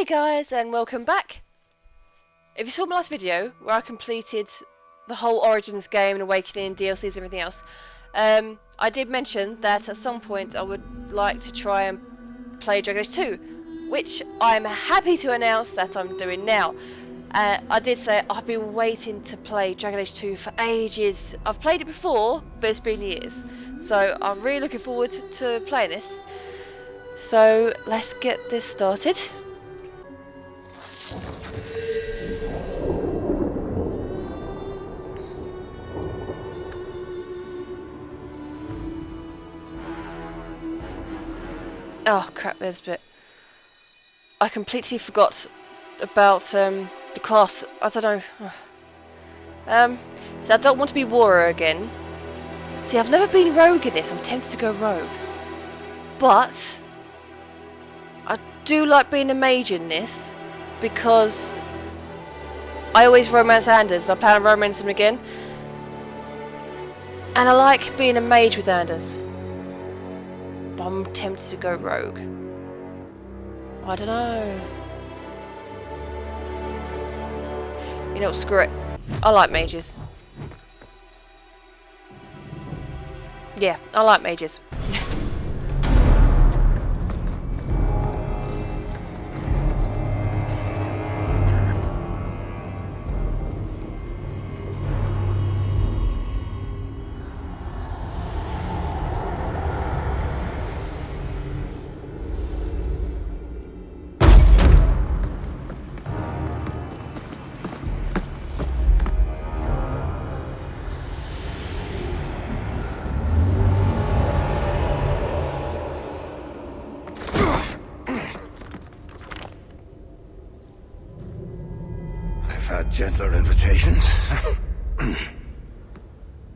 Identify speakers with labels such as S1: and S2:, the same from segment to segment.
S1: guys, and welcome back. If you saw my last video where I completed the whole Origins game and Awakening, DLCs and everything else, I did mention that at some point I would like to try and play Dragon Age 2, which I'm happy to announce that I'm doing now. I did say I've been waiting to play Dragon Age 2 for ages. I've played it before, but it's been years. So I'm really looking forward to playing this. So let's get this started. Oh crap, there's a bit. I completely forgot about the class. I don't know. So I don't want to be warrior again. See, I've never been rogue in this. I'm tempted to go rogue. But I do like being a mage in this because I always romance Anders and I plan on romancing him again. And I like being a mage with Anders. But I'm tempted to go rogue. I don't know. You know what, screw it. I like mages. Yeah, I like mages.
S2: Gentler invitations.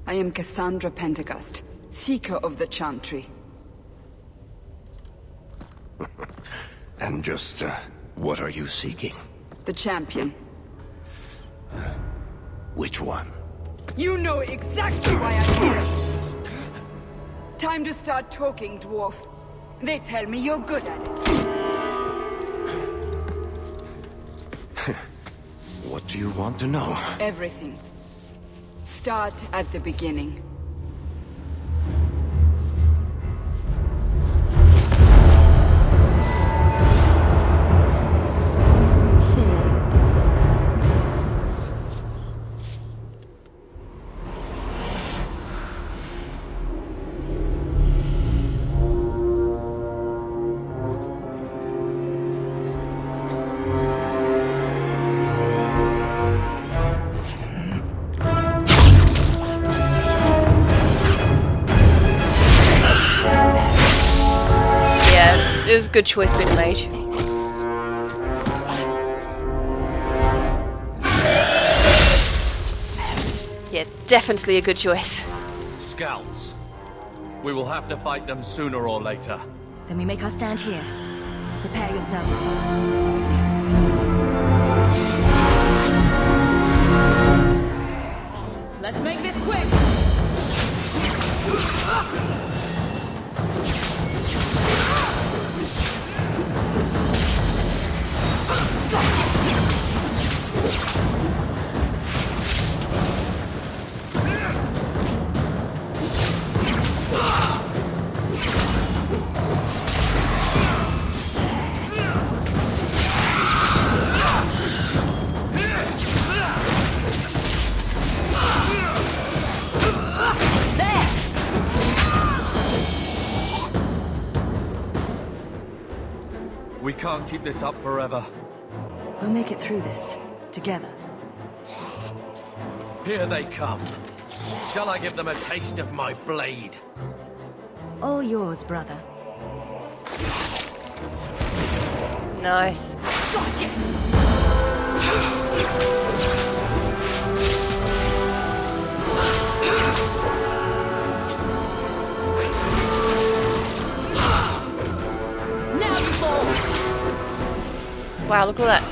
S3: I am Cassandra Pentagust, Seeker of the Chantry.
S2: And just, what are you seeking?
S3: The champion.
S2: Which one?
S3: You know exactly why I'm here! Time to start talking, dwarf. They tell me you're good at it.
S2: What do you want to know?
S3: Everything. Start at the beginning.
S1: It was a good choice being a mage. Yeah, definitely a good choice.
S4: Scouts. We will have to fight them sooner or later.
S5: Then we make our stand here. Prepare yourself. Let's make this quick!
S4: We can't keep this up forever.
S5: We'll make it through this, together.
S4: Here they come. Shall I give them a taste of my blade?
S5: All yours, brother.
S1: Nice.
S5: Gotcha!
S1: Wow, look at that.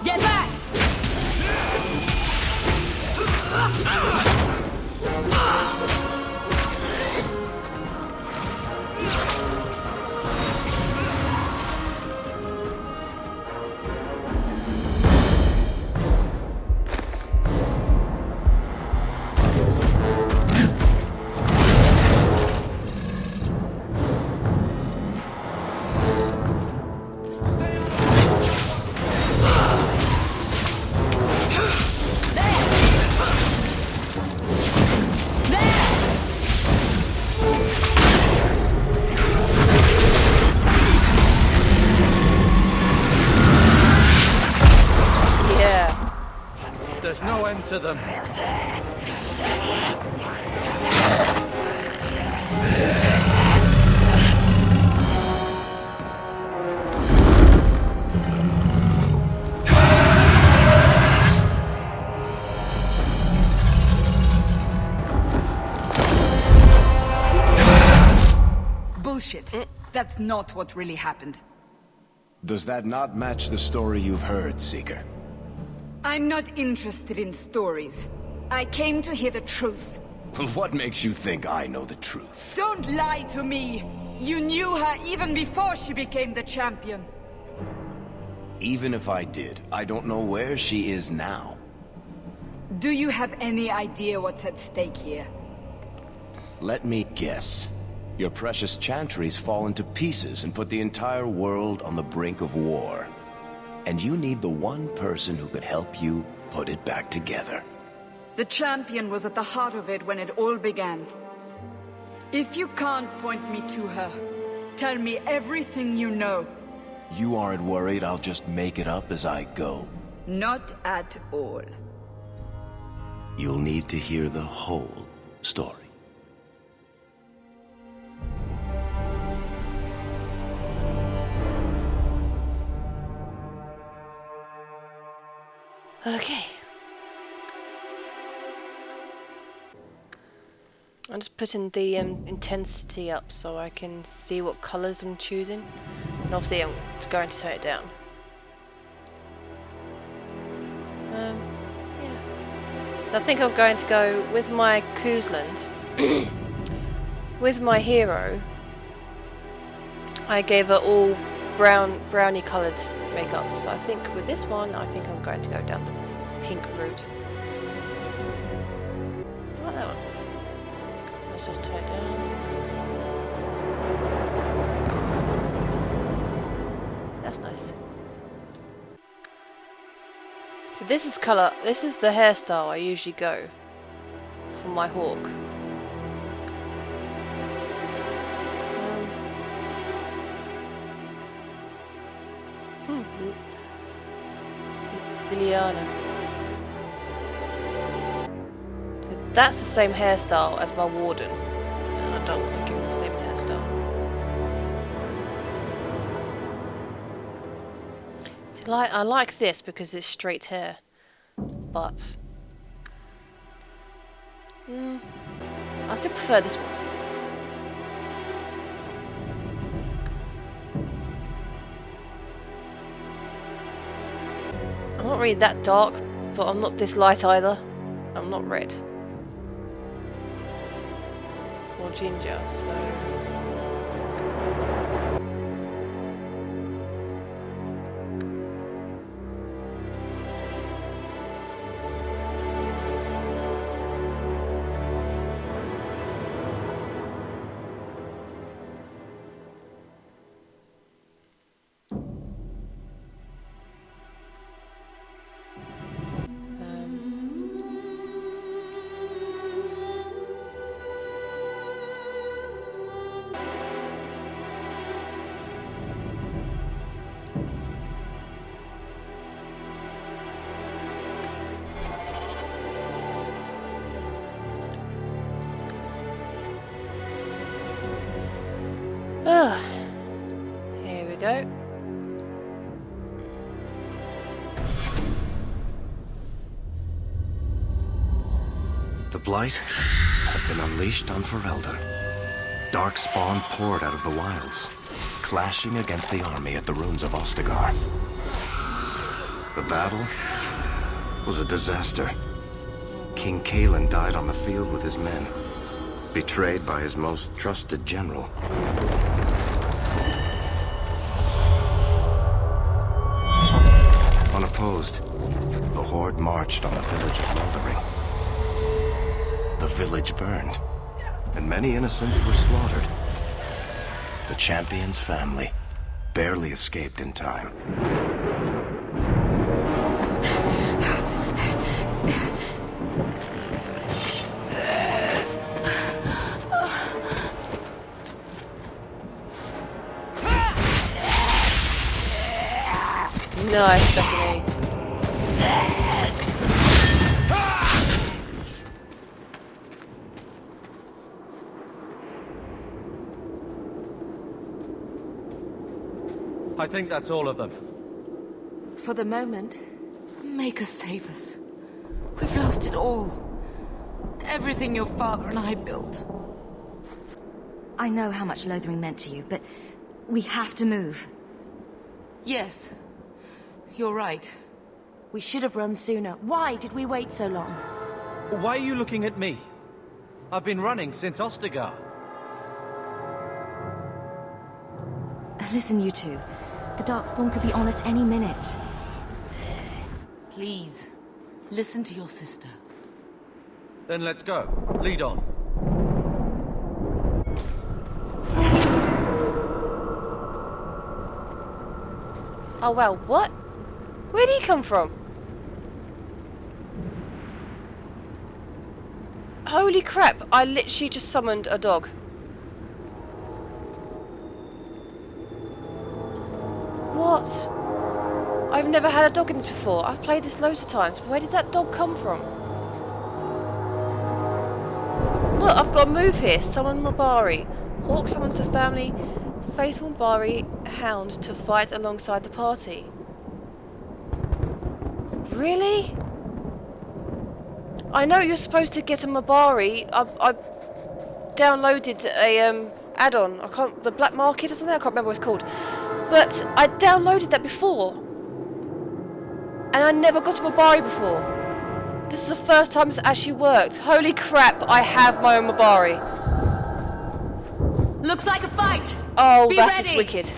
S5: Get back!
S4: to them.
S3: Bullshit. That's not what really happened.
S6: Does that not match the story you've heard, Seeker?
S3: I'm not interested in stories. I came to hear the truth.
S6: What makes you think I know the truth?
S3: Don't lie to me! You knew her even before she became the champion.
S6: Even if I did, I don't know where she is now.
S3: Do you have any idea what's at stake here?
S6: Let me guess. Your precious chantry's fallen to pieces and put the entire world on the brink of war. And you need the one person who could help you put it back together.
S3: The champion was at the heart of it when it all began. If you can't point me to her, tell me everything you know.
S6: You aren't worried I'll just make it up as I go?
S3: Not at all.
S6: You'll need to hear the whole story.
S1: Okay. I'm just putting the intensity up so I can see what colours I'm choosing. And obviously I'm going to turn it down. Yeah. So I think I'm going to go with my Koosland. With my hero, I gave her all brownie coloured makeup. So I think with this one, I think I'm going to go down the pink route. I like that one. Let's just turn it down. That's nice. So this is colour. This is the hairstyle I usually go for my hawk. Liliana. So that's the same hairstyle as my warden. And I don't want to give him the same hairstyle. See, I like this because it's straight hair. But I still prefer this one. I'm not really that dark, but I'm not this light either. I'm not red. Or ginger, so... Here we go.
S2: The Blight had been unleashed on Ferelden. Darkspawn poured out of the wilds, clashing against the army at the ruins of Ostagar. The battle was a disaster. King Cailan died on the field with his men, betrayed by his most trusted general. Unopposed, the Horde marched on the village of Lothering. The village burned, and many innocents were slaughtered. The champion's family barely escaped in time.
S1: Nice, Stephanie.
S4: I think that's all of them.
S7: For the moment, Maker save us. We've lost it all. Everything your father and I built.
S5: I know how much Lothering meant to you, but we have to move.
S7: Yes, you're right.
S8: We should have run sooner. Why did we wait so long?
S4: Why are you looking at me? I've been running since Ostagar.
S5: Listen, you two. The Darkspawn could be on us any minute.
S7: Please, listen to your sister.
S4: Then let's go. Lead on.
S1: Oh well, what? Where did he come from? Holy crap, I literally just summoned a dog. What? I've never had a dog in this before. I've played this loads of times. Where did that dog come from? Look, I've got a move here. Summon Mabari. Hawk summons the family faithful Mabari hound to fight alongside the party. Really? I know you're supposed to get a Mabari. I downloaded a add-on. The Black Market or something. I can't remember what it's called. But I downloaded that before, and I never got a Mabari before. This is the first time it's actually worked. Holy crap! I have my own Mabari.
S7: Looks like a fight!
S1: Oh,
S7: Be
S1: that is
S7: ready.
S1: wicked.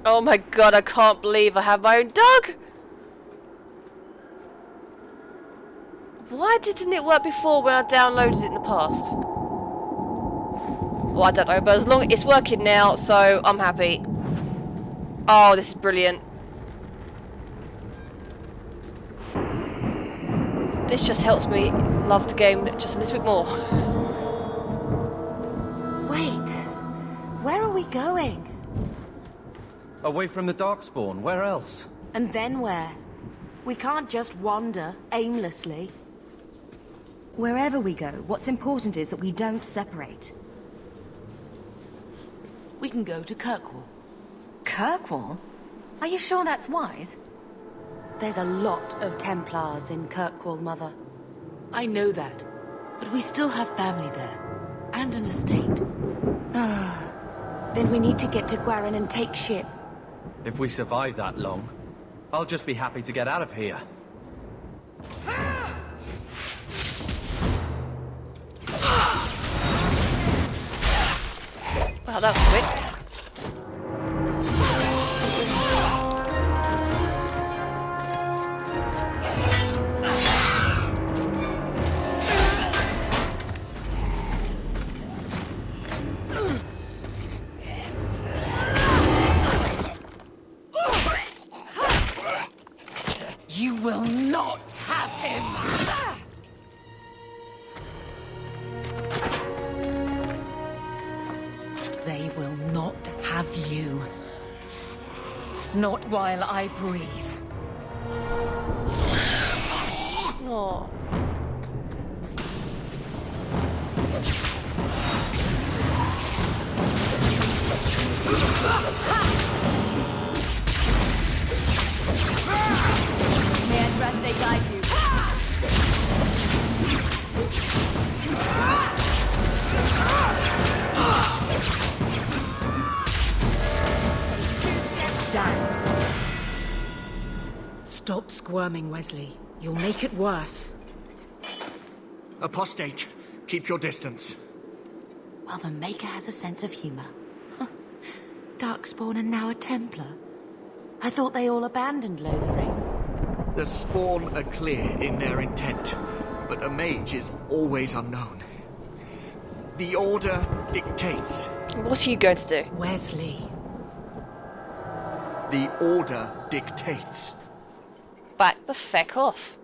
S1: Oh my god, I can't believe I have my own dog! Why didn't it work before when I downloaded it in the past? Well, I don't know, but as long it's working now, so I'm happy. Oh, this is brilliant. This just helps me love the game just a little bit more.
S8: Wait. Where are we going?
S4: Away from the Darkspawn. Where else?
S8: And then where? We can't just wander aimlessly.
S5: Wherever we go, what's important is that we don't separate.
S7: We can go to Kirkwall.
S5: Kirkwall? Are you sure that's wise?
S8: There's a lot of Templars in Kirkwall, Mother.
S7: I know that, but we still have family there, and an estate.
S8: Then we need to get to Guaran and take ship.
S4: If we survive that long, I'll just be happy to get out of here.
S1: Wow, that was quick.
S7: You will not have him! They will not have you. Not while I breathe.
S1: Oh.
S5: May I trust they guide you? Done.
S7: Stop squirming, Wesley. You'll make it worse.
S9: Apostate, keep your distance.
S8: Well, the Maker has a sense of humor. Darkspawn and now a Templar. I thought they all abandoned Lothering.
S9: The Spawn are clear in their intent, but a mage is always unknown. The Order dictates.
S1: What are you going to do?
S7: Wesley.
S9: The Order dictates.
S1: Back the feck off.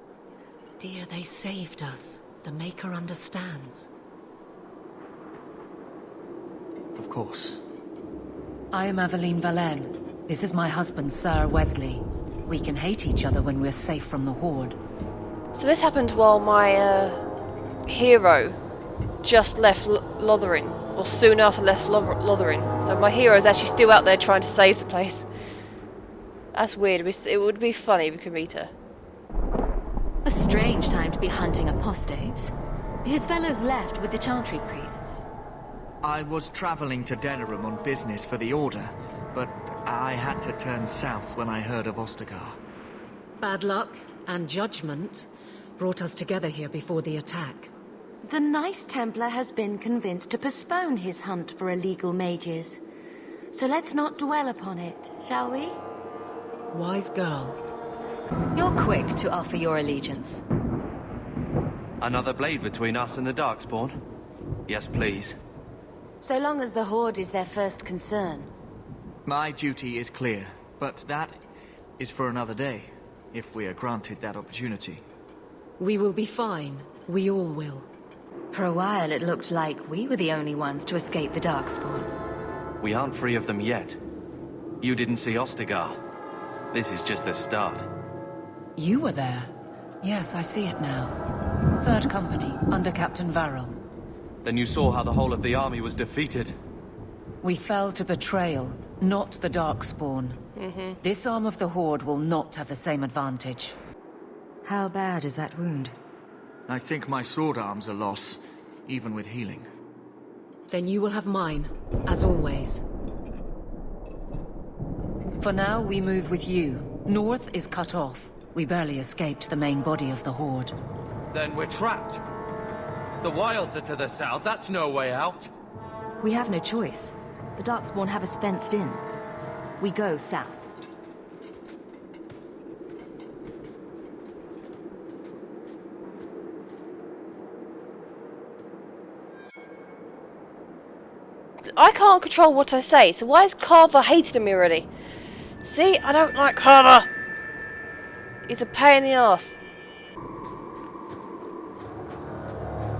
S7: Dear, they saved us. The Maker understands.
S9: Of course.
S10: I am Madeline. This is my husband, Sir Wesley. We can hate each other when we're safe from the Horde.
S1: So this happened while my hero just left Lothering, or soon after left Lothering. So my hero is actually still out there trying to save the place. That's weird. It would be funny if we could meet her.
S5: A strange time to be hunting apostates. His fellows left with the Chantry priests.
S9: I was traveling to Denerim on business for the Order, but I had to turn south when I heard of Ostagar.
S10: Bad luck and judgment brought us together here before the attack.
S8: The Nice Templar has been convinced to postpone his hunt for illegal mages. So let's not dwell upon it, shall we?
S10: Wise girl.
S5: You're quick to offer your allegiance.
S2: Another blade between us and the Darkspawn? Yes, please.
S8: So long as the Horde is their first concern.
S9: My duty is clear, but that is for another day, if we are granted that opportunity.
S10: We will be fine. We all will.
S5: For a while it looked like we were the only ones to escape the Darkspawn.
S2: We aren't free of them yet. You didn't see Ostagar. This is just the start.
S10: You were there. Yes, I see it now. Third Company, under Captain Varrel.
S2: Then you saw how the whole of the army was defeated.
S10: We fell to betrayal, not the Darkspawn. This arm of the Horde will not have the same advantage.
S5: How bad is that wound?
S9: I think my sword arm's a loss, even with healing.
S10: Then you will have mine, as always. For now, we move with you. North is cut off. We barely escaped the main body of the Horde.
S4: Then we're trapped. The wilds are to the south. That's no way out.
S5: We have no choice. The Darkspawn have us fenced in. We go south.
S1: I can't control what I say, so why is Carver hating me already? See, I don't like Carver. He's a pain in the ass.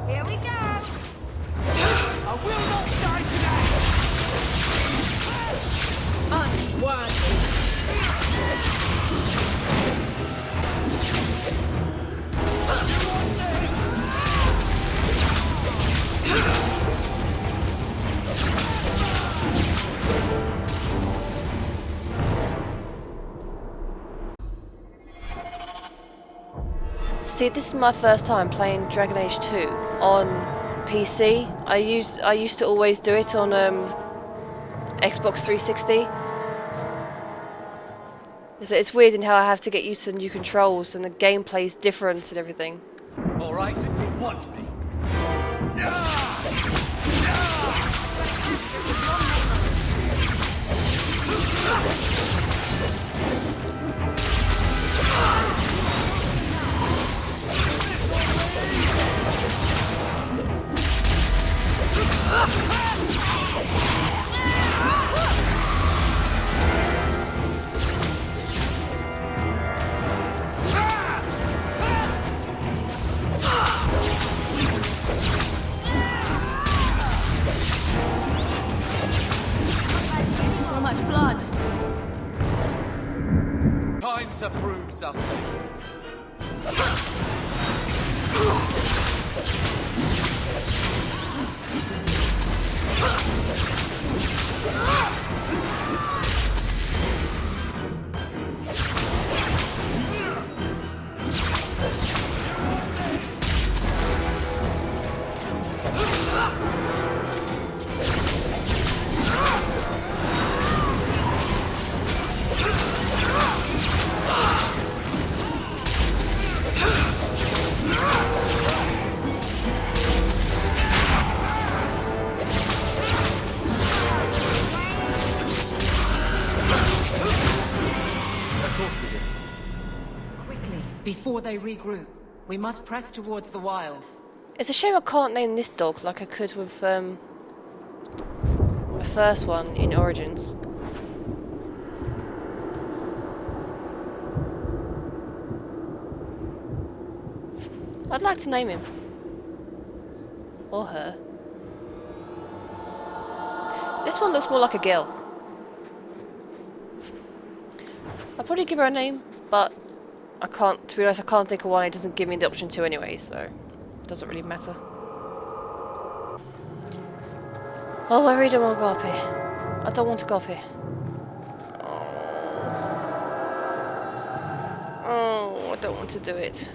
S3: Here we go! I will not die today!
S10: Unworthy!
S1: See, this is my first time playing Dragon Age 2 on PC. I used to always do it on Xbox 360. It's weird in how I have to get used to the new controls and the gameplay's different and everything.
S4: All right, watch me.
S5: So much blood.
S4: Time to prove something.
S10: Quickly, before they regroup, we must press towards the wilds.
S1: It's a shame I can't name this dog like I could with my first one in Origins. I'd like to name him. Or her. This one looks more like a girl. I'll probably give her a name, but I can't, to be honest, I can't think of one. It doesn't give me the option to anyway, so it doesn't really matter. Oh, I really don't want to go up here. I don't want to go up here. Oh, I don't want to do it.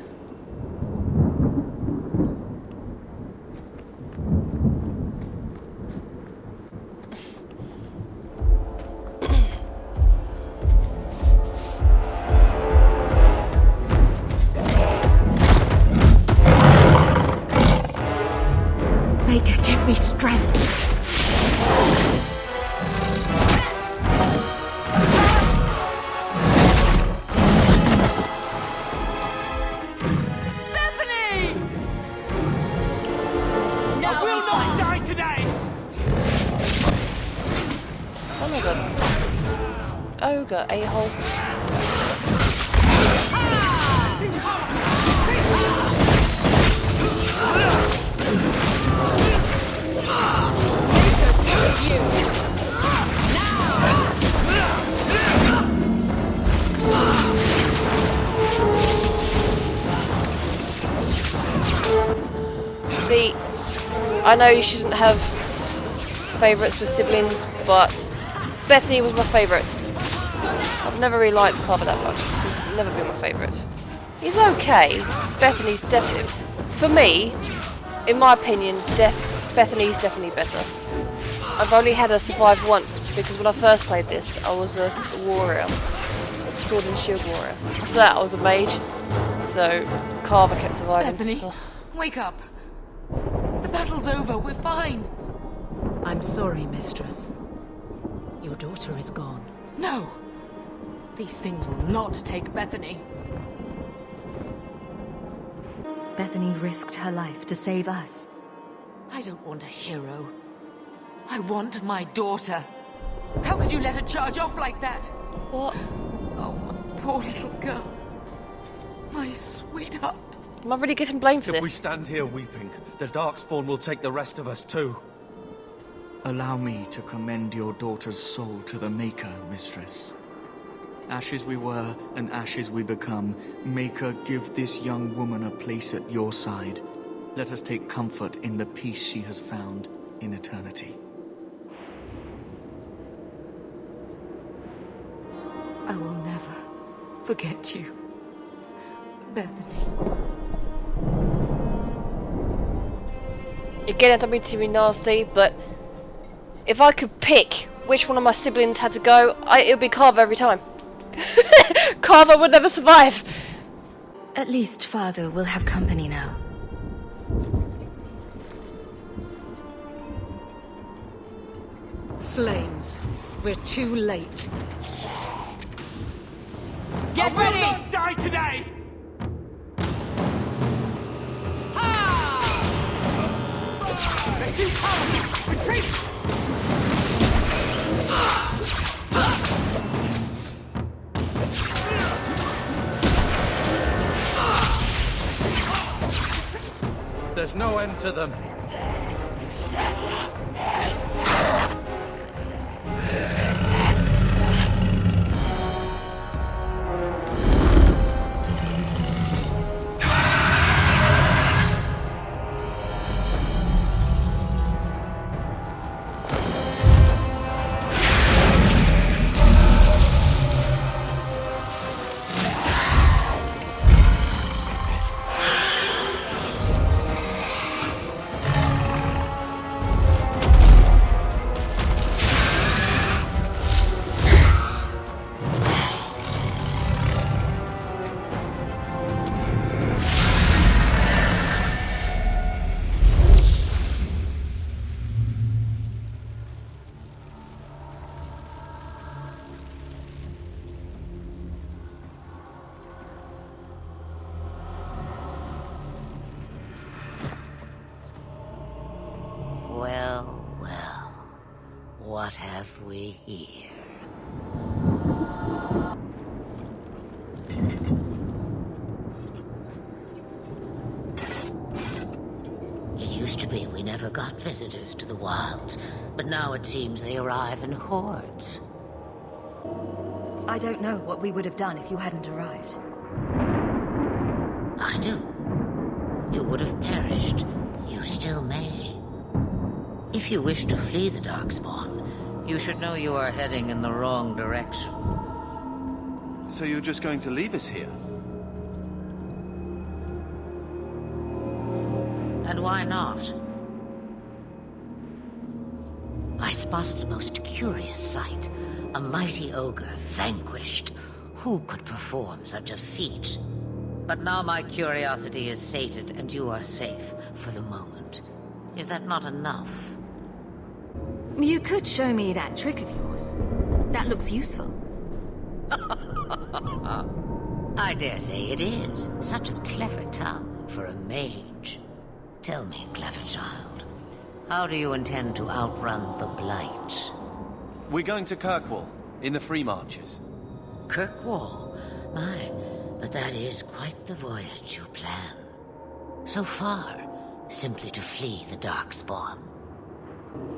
S8: Maker, give me strength.
S1: Ogre, a-hole. See, I know you shouldn't have favourites with siblings, but Bethany was my favourite. I've never really liked Carver that much. He's never been my favourite. He's okay. Bethany's definitely... For me, in my opinion, Bethany's definitely better. I've only had her survive once, because when I first played this, I was a warrior. A sword and shield warrior. After that, I was a mage. So, Carver kept surviving.
S7: Bethany, wake up. The battle's over. We're fine.
S10: I'm sorry, mistress. Your daughter is gone.
S7: No. These things will not take Bethany.
S5: Bethany risked her life to save us.
S7: I don't want a hero. I want my daughter. How could you let her charge off like that?
S1: What?
S7: Oh, my poor little girl. My sweetheart.
S1: Am I really getting blamed for
S4: If
S1: this?
S4: we stand here weeping, the Darkspawn will take the rest of us too.
S9: Allow me to commend your daughter's soul to the Maker, mistress. Ashes we were, and ashes we become. Maker, give this young woman a place at your side. Let us take comfort in the peace she has found in eternity.
S7: I will never forget you, Bethany.
S1: Again, I don't mean to be nasty, but if I could pick which one of my siblings had to go, it would be Carver every time. Carver would never survive.
S5: At least Father will have company now.
S10: Flames. We're too late.
S7: Get ready!
S4: I will not die today! There's no end to them.
S8: Well, well. What have we here? It used to be we never got visitors to the wilds, but now it seems they arrive in hordes. I don't know what we would have done if you hadn't arrived.
S11: I do. You would have perished. You still may. If you wish to flee the Darkspawn, you should know you are heading in the wrong direction.
S12: So you're just going to leave us here?
S11: And why not? I spotted a most curious sight. A mighty ogre vanquished. Who could perform such a feat? But now my curiosity is sated, and you are safe for the moment. Is that not enough?
S5: You could show me that trick of yours. That looks useful.
S11: I dare say it is. Such a clever tongue for a mage. Tell me, clever child, how do you intend to outrun the Blight?
S12: We're going to Kirkwall, in the Free Marches.
S11: Kirkwall? My, but that is quite the voyage you plan. So far, simply to flee the Darkspawn.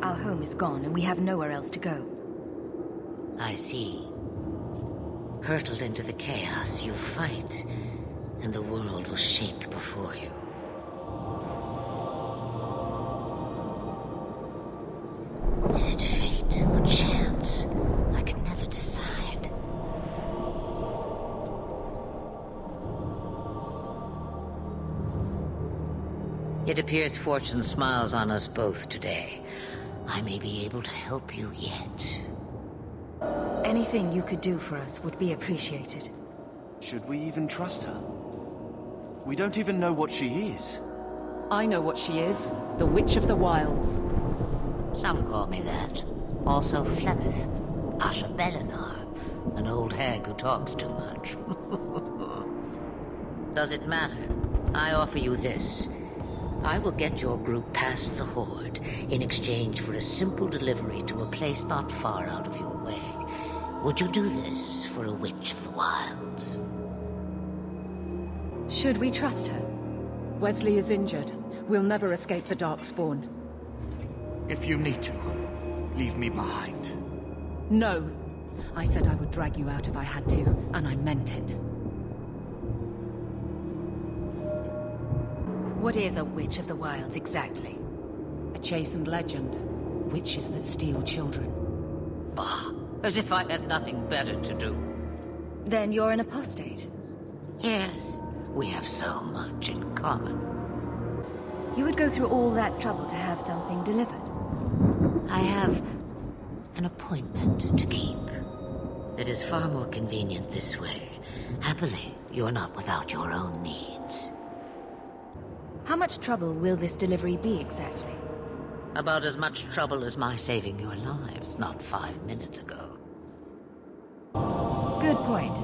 S8: Our home is gone, and we have nowhere else to go.
S11: I see. Hurtled into the chaos, you fight, and the world will shake before you. Is it fate or chance? I can never decide. It appears fortune smiles on us both today. I may be able to help you yet.
S8: Anything you could do for us would be appreciated.
S12: Should we even trust her? We don't even know what she is.
S7: I know what she is. The Witch of the Wilds.
S11: Some call me that. Also Flemeth, Asha Belinar, an old hag who talks too much. Does it matter? I offer you this. I will get your group past the Horde in exchange for a simple delivery to a place not far out of your way. Would you do this for a Witch of the Wilds?
S8: Should we trust her?
S7: Wesley is injured. We'll never escape the Darkspawn.
S9: If you need to, leave me behind.
S7: No. I said I would drag you out if I had to, and I meant it.
S8: What is a Witch of the Wilds exactly?
S7: A chastened legend. Witches that steal children.
S11: Bah, as if I had nothing better to do.
S8: Then you're an apostate?
S11: Yes, we have so much in common.
S8: You would go through all that trouble to have something delivered?
S11: I have an appointment to keep. It is far more convenient this way. Happily, you're not without your own needs.
S8: How much trouble will this delivery be exactly?
S11: About as much trouble as my saving your lives not 5 minutes ago.
S8: Good point.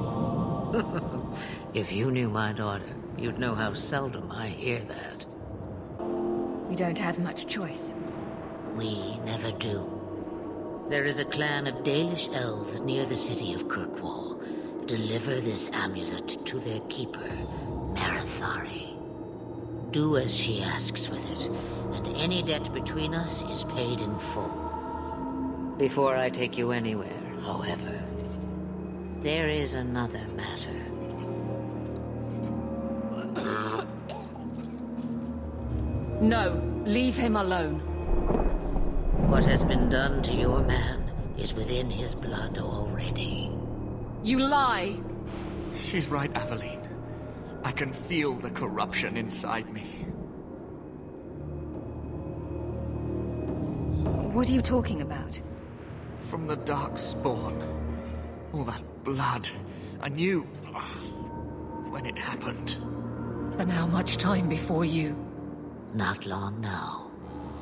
S11: If you knew my daughter, you'd know how seldom I hear that.
S8: We don't have much choice.
S11: We never do. There is a clan of Dalish elves near the city of Kirkwall. Deliver this amulet to their keeper, Marathari. Do as she asks with it, and any debt between us is paid in full. Before I take you anywhere, however, there is another matter.
S7: No, leave him alone.
S11: What has been done to your man is within his blood already.
S7: You lie!
S9: She's right, Aveline. I can feel the corruption inside me.
S8: What are you talking about?
S9: From the Darkspawn. All that blood. I knew when it happened.
S7: And how much time before you?
S11: Not long now,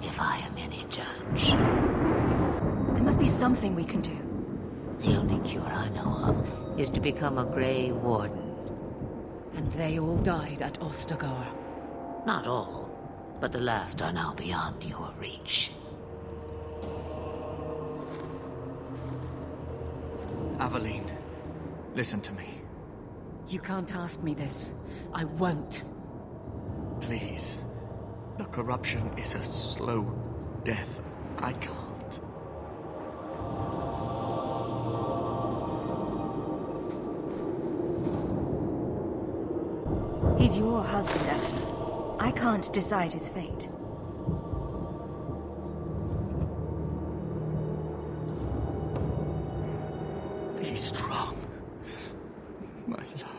S11: if I am any judge.
S8: There must be something we can do.
S11: The only cure I know of is to become a Grey Warden.
S7: And they all died at Ostagar.
S11: Not all, but the last are now beyond your reach.
S9: Aveline, listen to me.
S7: You can't ask me this. I won't.
S9: Please. The corruption is a slow death. I can't.
S5: He's your husband, Ellie. I can't decide his fate.
S9: Be strong, my love.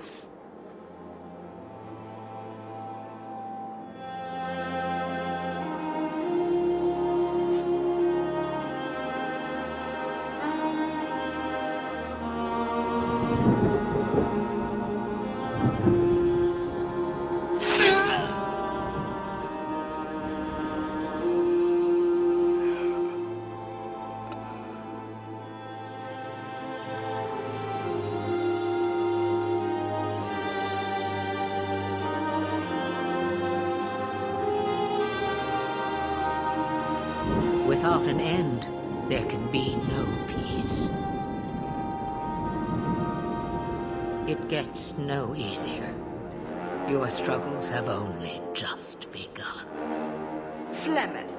S11: Without an end, there can be no peace. It gets no easier. Your struggles have only just begun.
S3: Flemeth,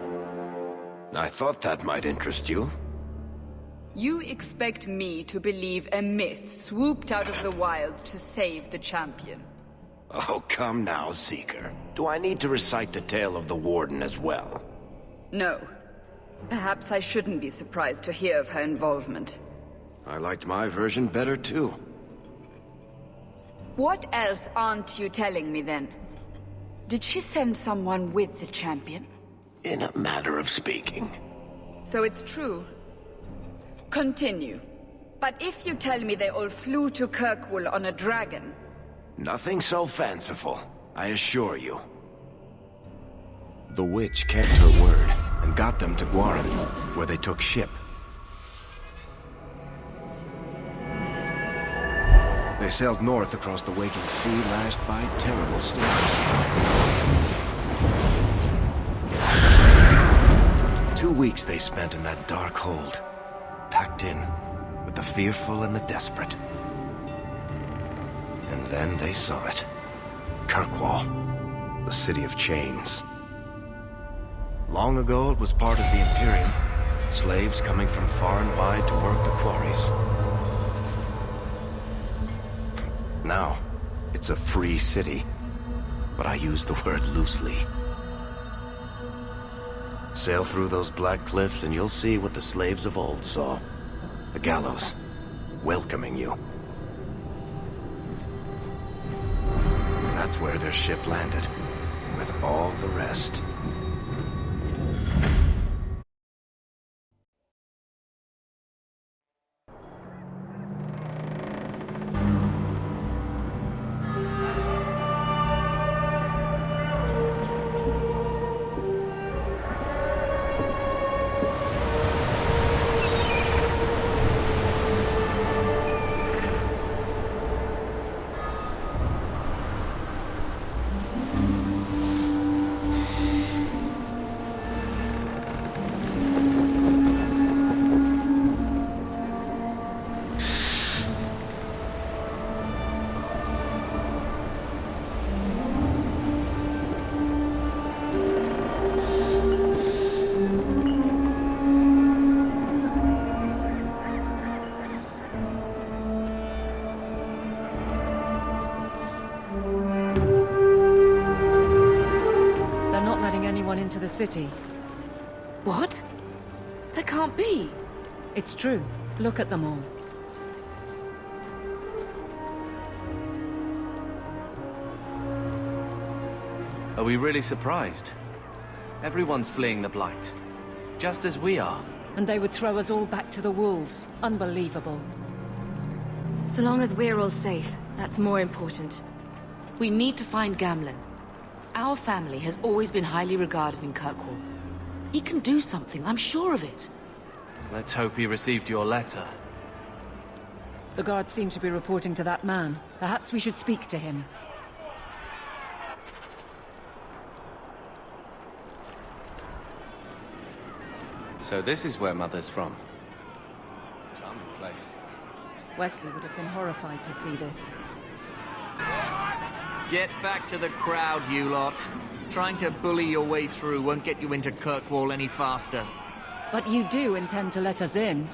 S6: I thought that might interest you.
S3: you expect me to believe a myth swooped out of the wild to save the champion?
S6: Oh, come now, Seeker. Do I need to recite the tale of the Warden as well?
S3: No. Perhaps I shouldn't be surprised to hear of her involvement.
S6: I liked my version better, too.
S3: What else aren't you telling me, then? Did she send someone with the champion?
S6: In a manner of speaking.
S3: So it's true. Continue. But if you tell me they all flew to Kirkwall on a dragon...
S6: Nothing so fanciful, I assure you. The witch kept her word, and got them to Guaran, where they took ship. They sailed north across the waking sea, lashed by terrible storms. 2 weeks they spent in that dark hold, packed in with the fearful and the desperate. And then they saw it. Kirkwall, the city of chains. Long ago, it was part of the Imperium. Slaves coming from far and wide to work the quarries. Now, it's a free city. But I use the word loosely. Sail through those black cliffs and you'll see what the slaves of old saw. The gallows, welcoming you. That's where their ship landed, with all the rest.
S7: Into the city. What? That can't be. It's true. Look at them all.
S12: Are we really surprised? Everyone's fleeing the Blight. Just as we are.
S7: And they would throw us all back to the wolves. Unbelievable.
S5: So long as we're all safe, that's more important.
S7: We need to find Gamlen. Our family has always been highly regarded in Kirkwall. He can do something, I'm sure of it.
S12: Let's hope he received your letter.
S7: The guards seem to be reporting to that man. Perhaps we should speak to him.
S12: So this is where Mother's from. Charming place.
S7: Wesley would have been horrified to see this.
S9: Get back to the crowd, you lot. Trying to bully your way through won't get you into Kirkwall any faster.
S7: But you do intend to let us in?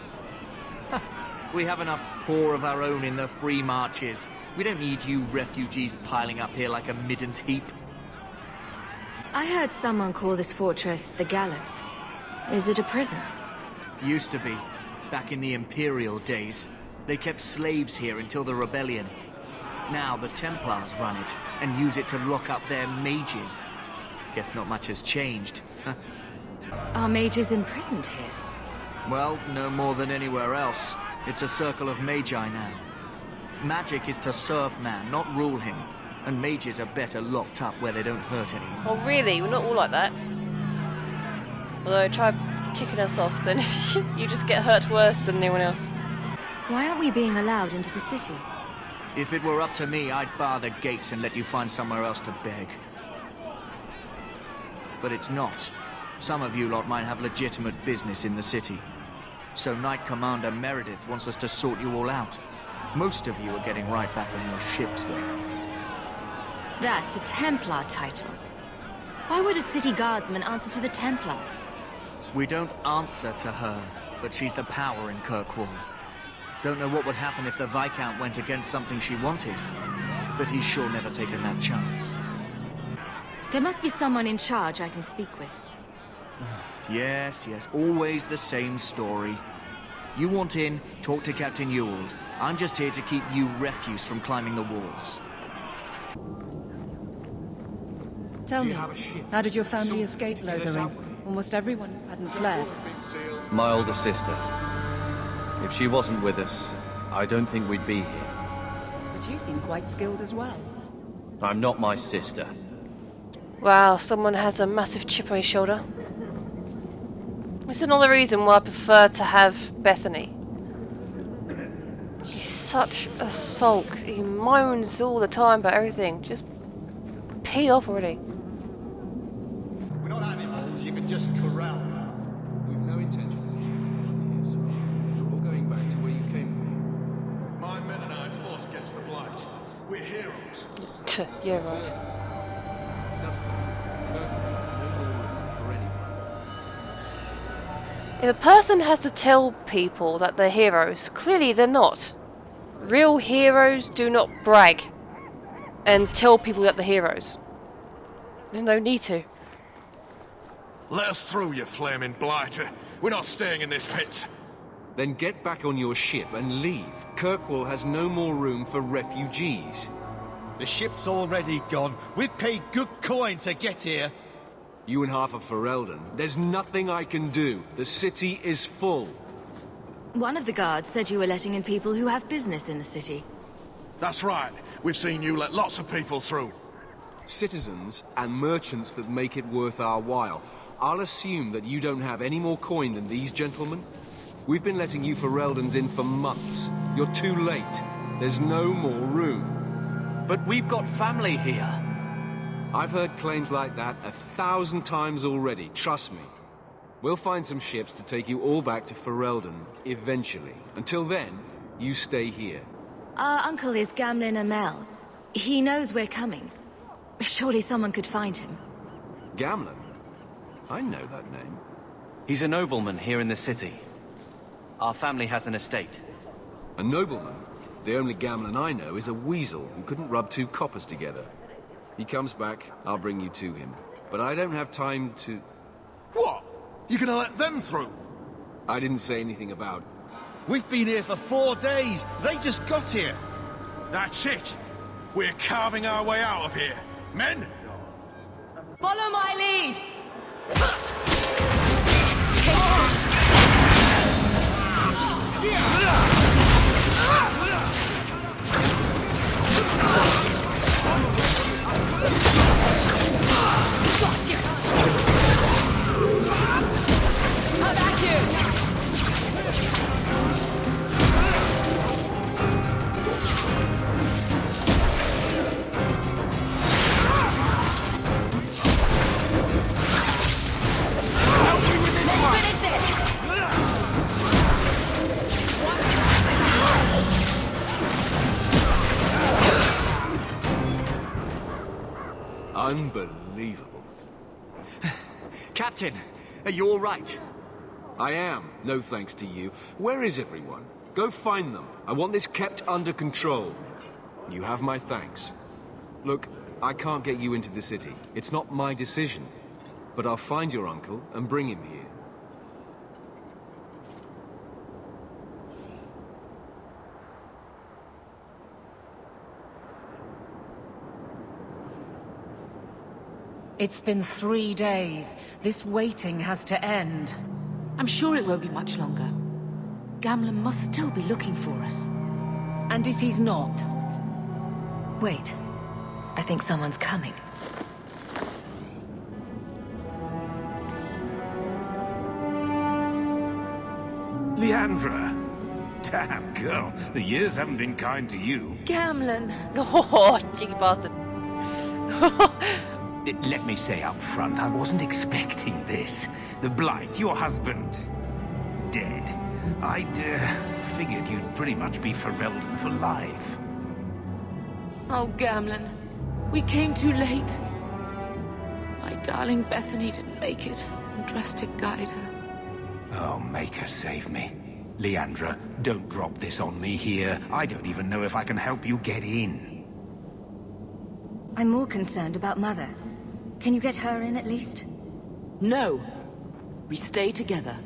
S9: We have enough poor of our own in the free marches. We don't need you refugees piling up here like a middens heap.
S5: I heard someone call this fortress the Gallows. Is it a prison?
S9: Used to be. Back in the Imperial days. They kept slaves here until the rebellion. Now the Templars run it, and use it to lock up their mages. Guess not much has changed. Huh?
S5: Are mages imprisoned here?
S9: Well, no more than anywhere else. It's a circle of magi now. Magic is to serve man, not rule him. And mages are better locked up where they don't hurt anyone.
S1: Oh really? We're not all like that. Although try ticking us off, then you just get hurt worse than anyone else.
S5: Why aren't we being allowed into the city?
S9: If it were up to me, I'd bar the gates and let you find somewhere else to beg. But it's not. Some of you lot might have legitimate business in the city. So Knight Commander Meredith wants us to sort you all out. Most of you are getting right back on your ships there.
S5: That's a Templar title. Why would a city guardsman answer to the Templars?
S9: We don't answer to her, but she's the power in Kirkwall. Don't know what would happen if the Viscount went against something she wanted, but he's sure never taken that chance.
S5: There must be someone in charge I can speak with.
S9: Yes, always the same story. You want in, talk to Captain Ewald. I'm just here to keep you refuse from climbing the walls.
S10: Tell me, how did your family escape Lothering? Almost everyone who hadn't fled.
S12: My older sister. If she wasn't with us, I don't think we'd be here.
S10: But you seem quite skilled as well.
S12: I'm not my sister.
S1: Wow, someone has a massive chip on his shoulder. It's another reason why I prefer to have Bethany. He's such a sulk. He moans all the time about everything. Just pee off already.
S13: We're not animals you can just corral.
S14: We've no intention of being here, so you're all going back to where you came from.
S13: My men and I fought against the Blight. We're heroes.
S1: Yeah, right. If a person has to tell people that they're heroes, clearly they're not. Real heroes do not brag and tell people that they're heroes. There's no need to.
S13: Let us through, you flaming blighter. We're not staying in this pit.
S14: Then get back on your ship and leave. Kirkwall has no more room for refugees.
S13: The ship's already gone. We've paid good coin to get here.
S14: You and half of Ferelden. There's nothing I can do. The city is full.
S5: One of the guards said you were letting in people who have business in the city.
S13: That's right. We've seen you let lots of people through.
S14: Citizens and merchants that make it worth our while. I'll assume that you don't have any more coin than these gentlemen. We've been letting you Fereldans in for months. You're too late. There's no more room.
S12: But we've got family here.
S14: I've heard claims like that 1,000 times already, trust me. We'll find some ships to take you all back to Ferelden, eventually. Until then, you stay here.
S5: Our uncle is Gamlin Amel. He knows we're coming. Surely someone could find him.
S14: Gamlin? I know that name.
S12: He's a nobleman here in the city. Our family has an estate.
S14: A nobleman? The only Gamlin I know is a weasel who couldn't rub two coppers together. He comes back, I'll bring you to him. But I don't have time to...
S13: What? You're gonna let them through?
S14: I didn't say anything about...
S13: We've been here for 4 days. They just got here. That's it. We're carving our way out of here. Men?
S7: Follow my lead! How about you?
S14: Unbelievable.
S9: Captain, are you all right?
S14: I am, no thanks to you. Where is everyone? Go find them. I want this kept under control. You have my thanks. Look, I can't get you into the city. It's not my decision. But I'll find your uncle and bring him here.
S10: It's been 3 days. This waiting has to end.
S7: I'm sure it won't be much longer. Gamlen must still be looking for us.
S10: And if he's not?
S5: Wait. I think someone's coming.
S15: Leandra! Damn, girl. The years haven't been kind to you.
S7: Gamlen!
S1: Oh, cheeky bastard.
S15: Let me say up front, I wasn't expecting this. The Blight, your husband, dead. I'd figured you'd pretty much be Ferelden for life.
S7: Oh, Gamlen. We came too late. My darling Bethany didn't make it, and Drastic guide her.
S15: Oh, make her save me. Leandra, don't drop this on me here. I don't even know if I can help you get in.
S8: I'm more concerned about Mother. Can you get her in at least?
S7: No. We stay together.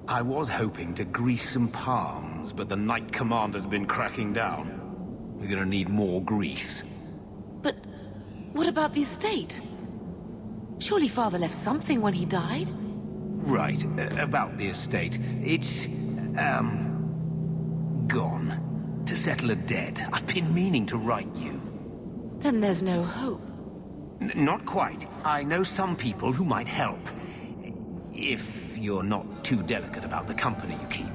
S15: I was hoping to grease some palms, but the Knight Commander's been cracking down. We're gonna need more grease.
S7: But what about the estate? Surely Father left something when he died?
S15: Right, about the estate. It's, gone. To settle a debt. I've been meaning to write you.
S7: Then there's no hope.
S15: Not quite. I know some people who might help. If you're not too delicate about the company you keep.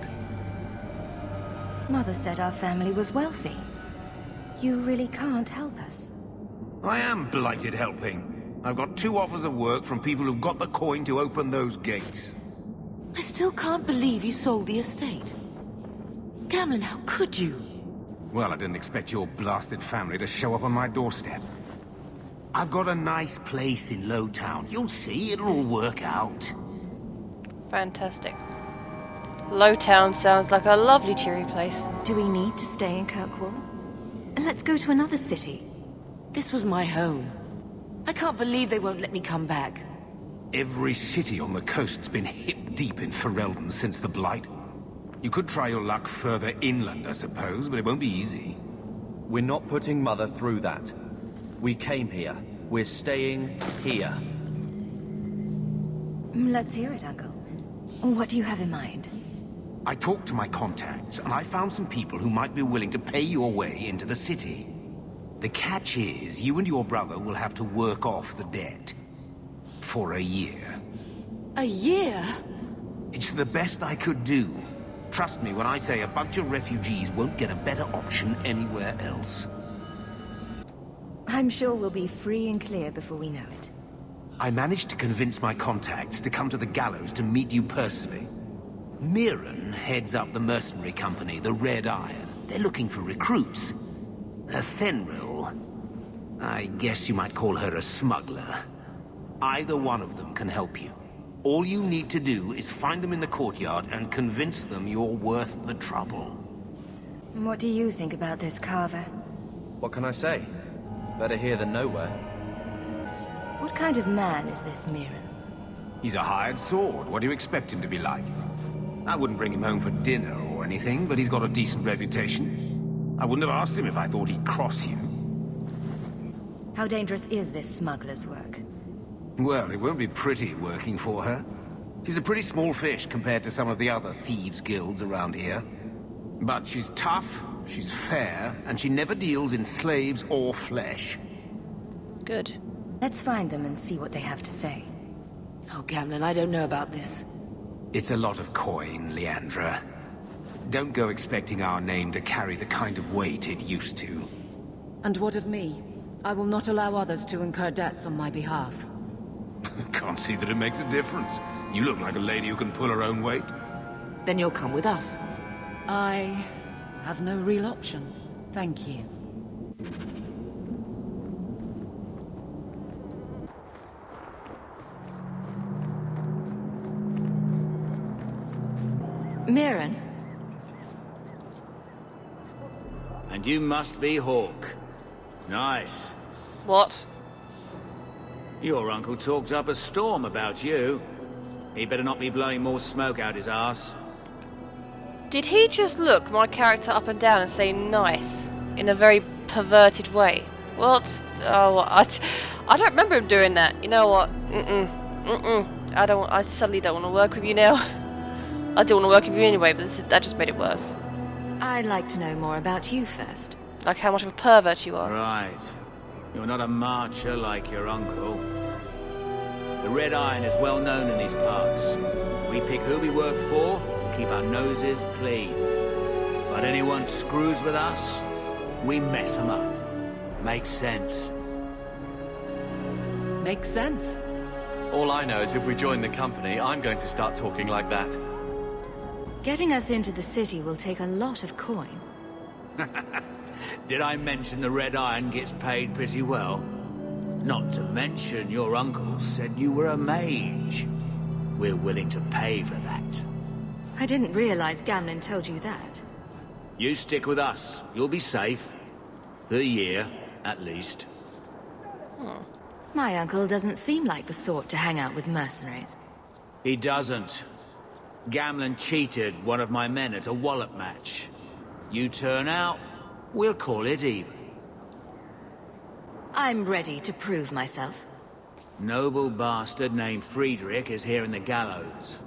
S8: Mother said our family was wealthy. You really can't help us.
S15: I am blighted helping. I've got 2 offers of work from people who've got the coin to open those gates.
S7: I still can't believe you sold the estate. Gamlen, how could you?
S15: Well, I didn't expect your blasted family to show up on my doorstep. I've got a nice place in Lowtown. You'll see, it'll all work out.
S1: Fantastic. Lowtown sounds like a lovely cheery place.
S8: Do we need to stay in Kirkwall? Let's go to another city.
S7: This was my home. I can't believe they won't let me come back.
S15: Every city on the coast's been hip-deep in Ferelden since the Blight. You could try your luck further inland, I suppose, but it won't be easy.
S4: We're not putting Mother through that. We came here. We're staying here.
S8: Let's hear it, Uncle. What do you have in mind?
S15: I talked to my contacts, and I found some people who might be willing to pay your way into the city. The catch is, you and your brother will have to work off the debt. For a year.
S7: A year?
S15: It's the best I could do. Trust me when I say a bunch of refugees won't get a better option anywhere else.
S8: I'm sure we'll be free and clear before we know it.
S15: I managed to convince my contacts to come to the gallows to meet you personally. Mirren heads up the mercenary company, the Red Iron. They're looking for recruits. Fenrir, I guess you might call her a smuggler. Either one of them can help you. All you need to do is find them in the courtyard and convince them you're worth the trouble.
S8: What do you think about this, Carver?
S4: What can I say? Better here than nowhere.
S8: What kind of man is this Mirren?
S15: He's a hired sword. What do you expect him to be like? I wouldn't bring him home for dinner or anything, but he's got a decent reputation. I wouldn't have asked him if I thought he'd cross you.
S8: How dangerous is this smuggler's work?
S15: Well, it won't be pretty working for her. She's a pretty small fish compared to some of the other thieves' guilds around here. But she's tough, she's fair, and she never deals in slaves or flesh.
S1: Good.
S8: Let's find them and see what they have to say.
S7: Oh, Gamlen, I don't know about this.
S15: It's a lot of coin, Leandra. Don't go expecting our name to carry the kind of weight it used to.
S10: And what of me? I will not allow others to incur debts on my behalf.
S15: Can't see that it makes a difference. You look like a lady who can pull her own weight.
S7: Then you'll come with us.
S10: I have no real option. Thank you.
S8: Mirren?
S16: And you must be Hawk. Nice.
S1: What?
S16: Your uncle talked up a storm about you. He better not be blowing more smoke out his ass.
S1: Did he just look my character up and down and say nice in a very perverted way? What? Oh, I don't remember him doing that. You know what? I suddenly don't want to work with you now. I don't want to work with you anyway, but that just made it worse.
S5: I'd like to know more about you first.
S1: Like how much of a pervert you are.
S16: Right. You're not a marcher like your uncle. The Red Iron is well known in these parts. We pick who we work for, keep our noses clean. But anyone screws with us, we mess them up. Makes sense.
S10: Makes sense.
S12: All I know is if we join the company, I'm going to start talking like that.
S5: Getting us into the city will take a lot of coin.
S16: Did I mention the Red Iron gets paid pretty well? Not to mention your uncle said you were a mage. We're willing to pay for that.
S5: I didn't realize Gamlin told you that.
S16: You stick with us. You'll be safe. For a year, at least.
S5: My uncle doesn't seem like the sort to hang out with mercenaries.
S16: He doesn't. Gamlin cheated one of my men at a wallop match. You turn out, we'll call it even.
S5: I'm ready to prove myself.
S16: Noble bastard named Friedrich is here in the gallows.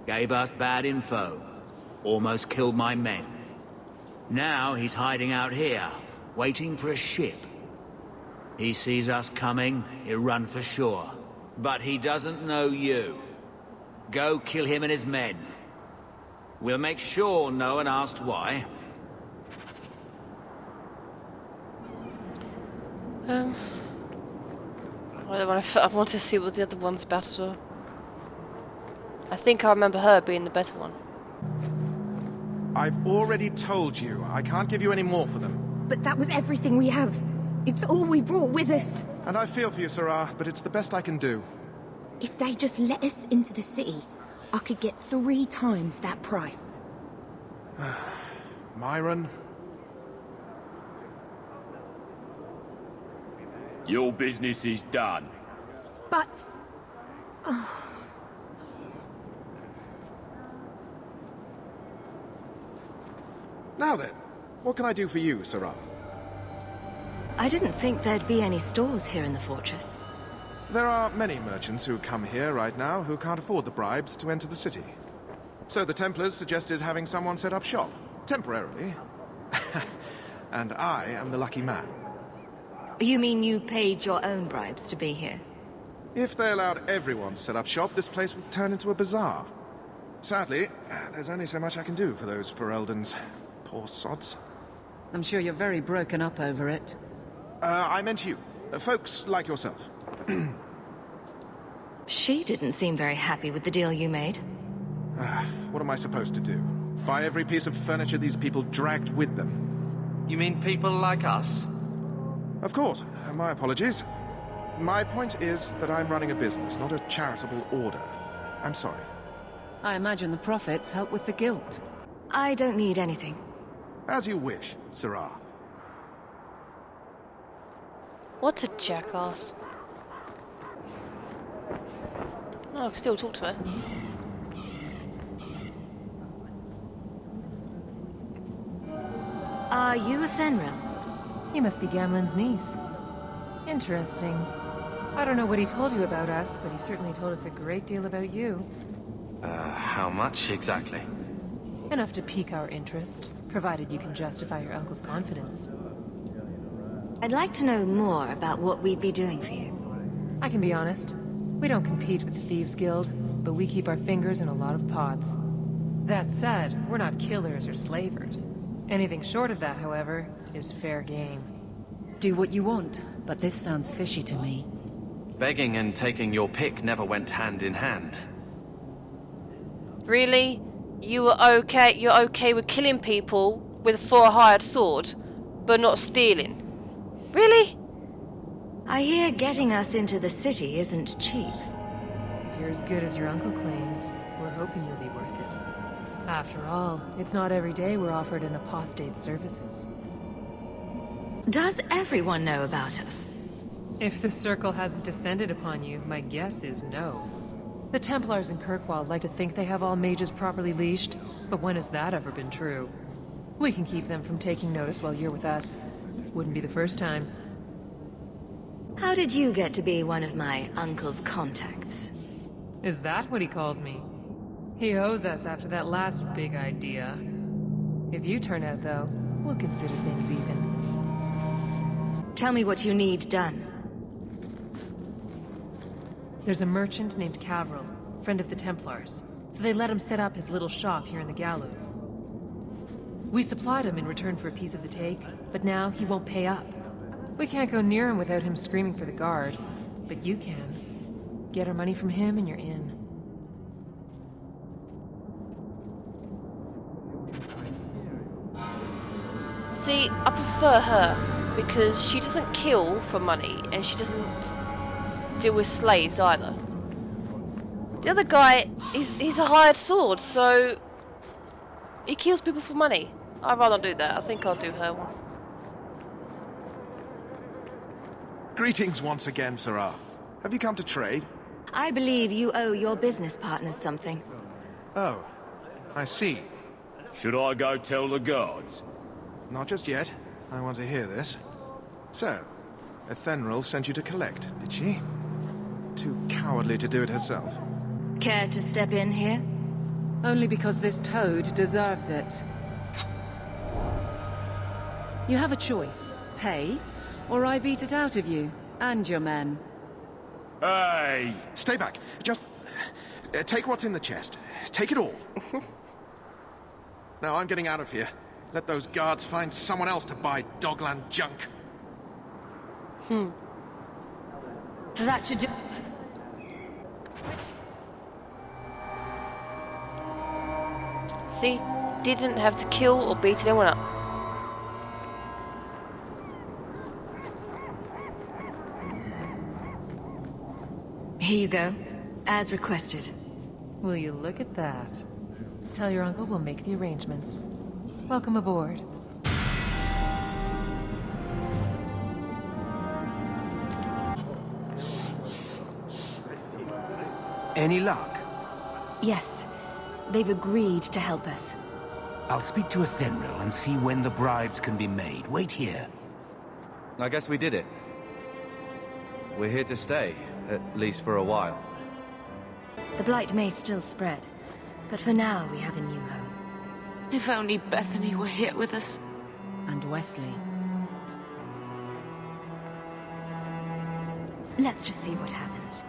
S16: Gave us bad info. Almost killed my men. Now he's hiding out here, waiting for a ship. He sees us coming, he'll run for sure. But he doesn't know you. Go kill him and his men. We'll make sure no one asks why.
S1: I want to see what the other one's about as well. I think I remember her being the better one.
S13: I've already told you, I can't give you any more for them.
S17: But that was everything we have. It's all we brought with us.
S13: And I feel for you, Sarah, but it's the best I can do.
S17: If they just let us into the city, I could get 3 times that price.
S13: Myron?
S18: Your business is done.
S17: But...
S13: Now then, what can I do for you, Sarah?
S5: I didn't think there'd be any stores here in the fortress.
S13: There are many merchants who come here right now who can't afford the bribes to enter the city. So the Templars suggested having someone set up shop, temporarily. And I am the lucky man.
S5: You mean you paid your own bribes to be here?
S13: If they allowed everyone to set up shop, this place would turn into a bazaar. Sadly, there's only so much I can do for those Fereldans. Poor sods.
S10: I'm sure you're very broken up over it.
S13: I meant you. Folks like yourself.
S5: She didn't seem very happy with the deal you made.
S13: What am I supposed to do? Buy every piece of furniture these people dragged with them?
S12: You mean people like us?
S13: Of course. My apologies. My point is that I'm running a business, not a charitable order. I'm sorry.
S10: I imagine the profits help with the guilt.
S5: I don't need anything.
S13: As you wish, Sarah.
S1: What a jackass. Oh, I can still talk to her.
S5: Are you a Fenrir?
S19: You must be Gamlin's niece. Interesting. I don't know what he told you about us, but he certainly told us a great deal about you.
S12: How much exactly?
S19: Enough to pique our interest, provided you can justify your uncle's confidence.
S5: I'd like to know more about what we'd be doing for you.
S19: I can be honest. We don't compete with the Thieves Guild, but we keep our fingers in a lot of pots. That said, we're not killers or slavers. Anything short of that, however, is fair game.
S10: Do what you want, but this sounds fishy to me.
S12: Begging and taking your pick never went hand in hand.
S1: Really? You're okay with killing people for a hired sword, but not stealing? Really?
S5: I hear getting us into the city isn't cheap.
S19: If you're as good as your uncle claims, we're hoping you'll be worth it. After all, it's not every day we're offered an apostate's services.
S7: Does everyone know about us?
S19: If the Circle hasn't descended upon you, my guess is no. The Templars in Kirkwall like to think they have all mages properly leashed, but when has that ever been true? We can keep them from taking notice while you're with us. Wouldn't be the first time.
S7: How did you get to be one of my uncle's contacts?
S19: Is that what he calls me? He owes us after that last big idea. If you turn out, though, we'll consider things even.
S7: Tell me what you need done.
S19: There's a merchant named Cavril, friend of the Templars, so they let him set up his little shop here in the Gallows. We supplied him in return for a piece of the take, but now he won't pay up. We can't go near him without him screaming for the guard, but you can. Get our money from him and you're in.
S1: See, I prefer her because she doesn't kill for money and she doesn't deal with slaves either. The other guy, he's a hired sword, so he kills people for money. I'd rather do that. I think I'll do her one.
S13: Greetings once again, Sarah. Have you come to trade?
S7: I believe you owe your business partners something.
S13: Oh, I see.
S18: Should I go tell the guards?
S13: Not just yet. I want to hear this. So, Ethenril sent you to collect, did she? Too cowardly to do it herself.
S7: Care to step in here?
S10: Only because this toad deserves it. You have a choice. Pay, or I beat it out of you, and your men.
S18: Hey!
S13: Stay back. Just take what's in the chest. Take it all. Now I'm getting out of here. Let those guards find someone else to buy Dogland junk.
S7: That should do.
S1: See? Didn't have to kill or beat anyone up.
S7: Here you go, as requested.
S19: Will you look at that? Tell your uncle we'll make the arrangements. Welcome aboard.
S15: Any luck?
S17: Yes. They've agreed to help us.
S15: I'll speak to Ethenril and see when the bribes can be made. Wait here.
S12: I guess we did it. We're here to stay, at least for a while.
S17: The blight may still spread, but for now we have a new home.
S7: If only Bethany were here with us.
S10: And Wesley.
S17: Let's just see what happens.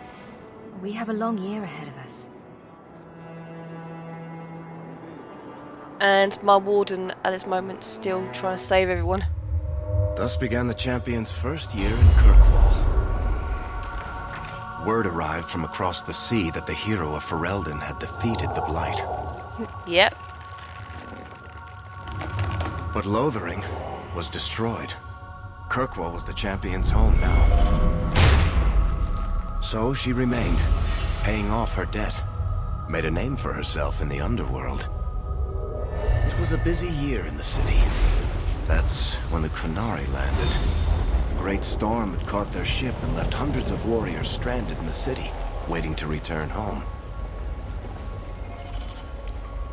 S17: We have a long year ahead of us.
S1: And my warden at this moment still trying to save everyone.
S2: Thus began the champion's first year in Kirkwall. Word arrived from across the sea that the hero of Ferelden had defeated the Blight.
S1: Yep.
S2: But Lothering was destroyed. Kirkwall was the champion's home now. So she remained, paying off her debt. Made a name for herself in the underworld. It was a busy year in the city. That's when the Qunari landed. A great storm had caught their ship and left hundreds of warriors stranded in the city, waiting to return home.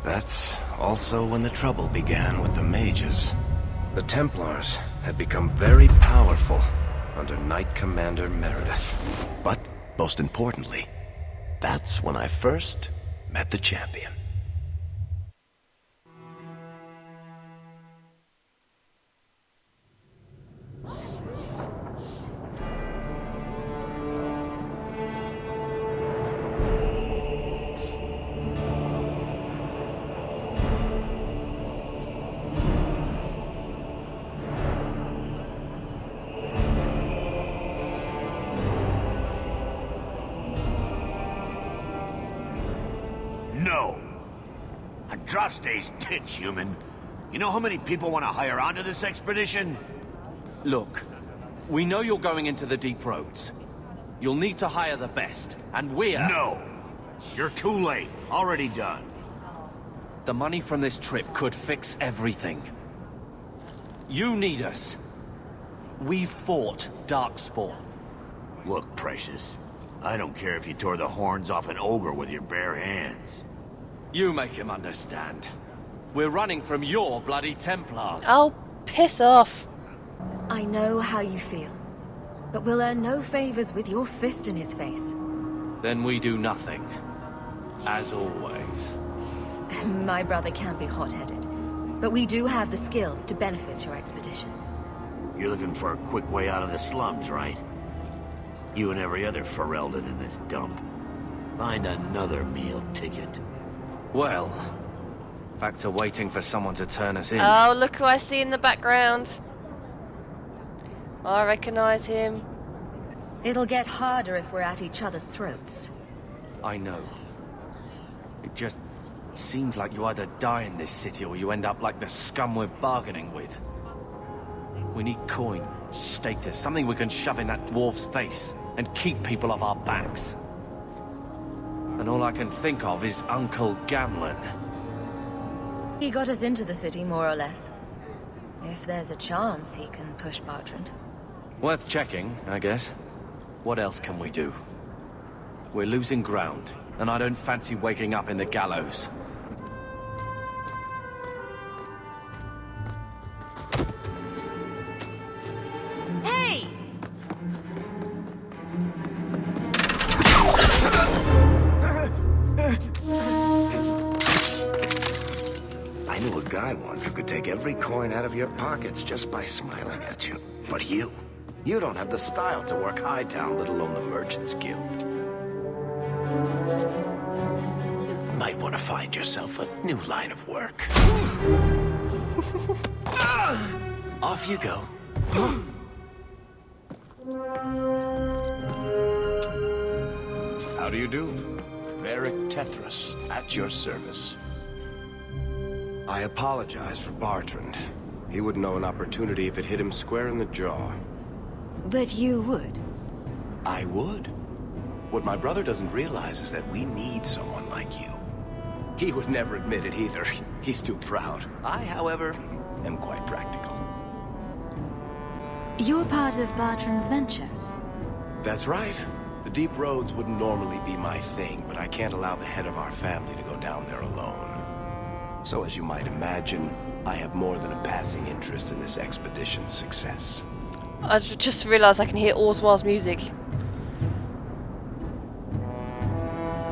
S2: That's also when the trouble began with the mages. The Templars had become very powerful under Knight Commander Meredith. But, most importantly, that's when I first met the champion.
S16: No! Andraste's tits, human. You know how many people want to hire onto this expedition?
S12: Look, we know you're going into the deep roads. You'll need to hire the best, and we're...
S16: No! You're too late. Already done.
S12: The money from this trip could fix everything. You need us. We fought Darkspawn.
S16: Look, Precious, I don't care if you tore the horns off an ogre with your bare hands.
S12: You make him understand. We're running from your bloody Templars.
S1: Oh, piss off.
S5: I know how you feel, but we'll earn no favors with your fist in his face.
S12: Then we do nothing. As always.
S5: My brother can be hot-headed, but we do have the skills to benefit your expedition.
S16: You're looking for a quick way out of the slums, right? You and every other Ferelden in this dump. Find another meal ticket.
S12: Well, back to waiting for someone to turn us in.
S1: Oh, look who I see in the background. I recognise him.
S5: It'll get harder if we're at each other's throats.
S12: I know. It just seems like you either die in this city or you end up like the scum we're bargaining with. We need coin, status, something we can shove in that dwarf's face and keep people off our backs. And all I can think of is Uncle Gamlen.
S5: He got us into the city, more or less. If there's a chance, he can push Bertrand.
S12: Worth checking, I guess. What else can we do? We're losing ground, and I don't fancy waking up in the gallows.
S5: Hey!
S2: I knew a guy once who could take every coin out of your pockets just by smiling at you. But you don't have the style to work Hightown, let alone the Merchants Guild. You might want to find yourself a new line of work. Off you go.
S6: How do you do? Varric Tethras, at your service.
S2: I apologize for Bertrand. He wouldn't know an opportunity if it hit him square in the jaw.
S5: But you would.
S2: I would. What my brother doesn't realize is that we need someone like you. He would never admit it either. He's too proud. I, however, am quite practical.
S5: You're part of Bertrand's venture.
S2: That's right. The deep roads wouldn't normally be my thing, but I can't allow the head of our family to go down there alone. So as you might imagine, I have more than a passing interest in this expedition's success.
S1: I just realised I can hear Orzwal's music.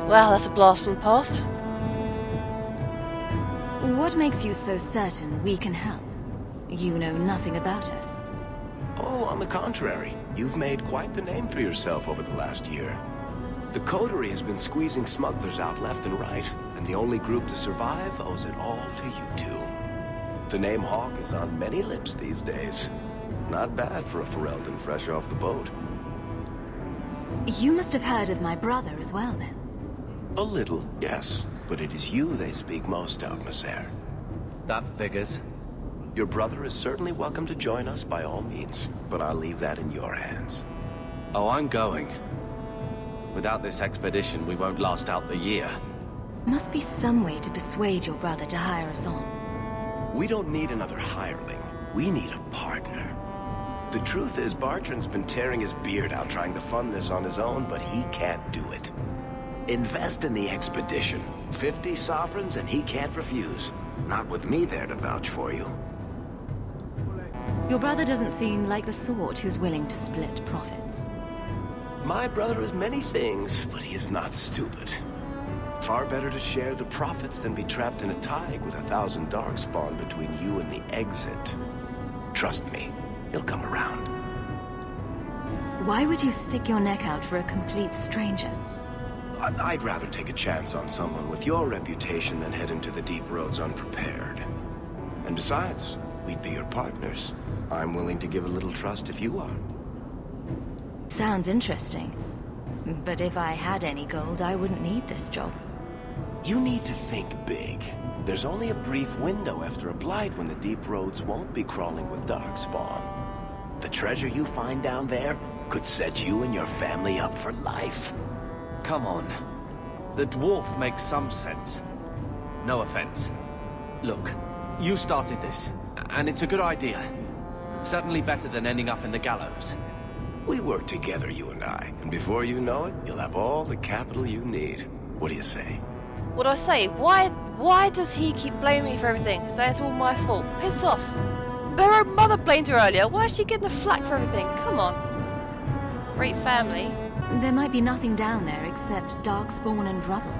S1: Wow, that's a blast from the past.
S5: What makes you so certain we can help? You know nothing about us.
S2: Oh, on the contrary. You've made quite the name for yourself over the last year. The Coterie has been squeezing smugglers out left and right, and the only group to survive owes it all to you two. The name Hawk is on many lips these days. Not bad for a Ferelden fresh off the boat.
S5: You must have heard of my brother as well, then.
S2: A little, yes. But it is you they speak most of, Monsieur.
S12: That figures.
S2: Your brother is certainly welcome to join us by all means, but I'll leave that in your hands.
S12: Oh, I'm going. Without this expedition, we won't last out the year.
S5: Must be some way to persuade your brother to hire us on.
S2: We don't need another hireling. We need a partner. The truth is, Bertrand's been tearing his beard out trying to fund this on his own, but he can't do it. Invest in the expedition. 50 sovereigns and he can't refuse. Not with me there to vouch for you.
S5: Your brother doesn't seem like the sort who's willing to split profits.
S2: My brother is many things, but he is not stupid. Far better to share the profits than be trapped in a tide with 1,000 darkspawn between you and the exit. Trust me, he'll come around.
S5: Why would you stick your neck out for a complete stranger?
S2: I'd rather take a chance on someone with your reputation than head into the deep roads unprepared. And besides, we'd be your partners. I'm willing to give a little trust if you are.
S5: Sounds interesting. But if I had any gold, I wouldn't need this job.
S2: You need to think big. There's only a brief window after a blight when the deep roads won't be crawling with darkspawn. The treasure you find down there could set you and your family up for life.
S12: Come on. The dwarf makes some sense. No offense. Look, you started this, and it's a good idea. Certainly better than ending up in the gallows.
S6: We work together, you and I, and before you know it, you'll have all the capital you need. What do you say?
S1: What do I say? Why does he keep blaming me for everything? Saying it's all my fault. Piss off. Her own mother blamed her earlier. Why is she getting the flack for everything? Come on. Great family.
S5: There might be nothing down there except darkspawn and rubble.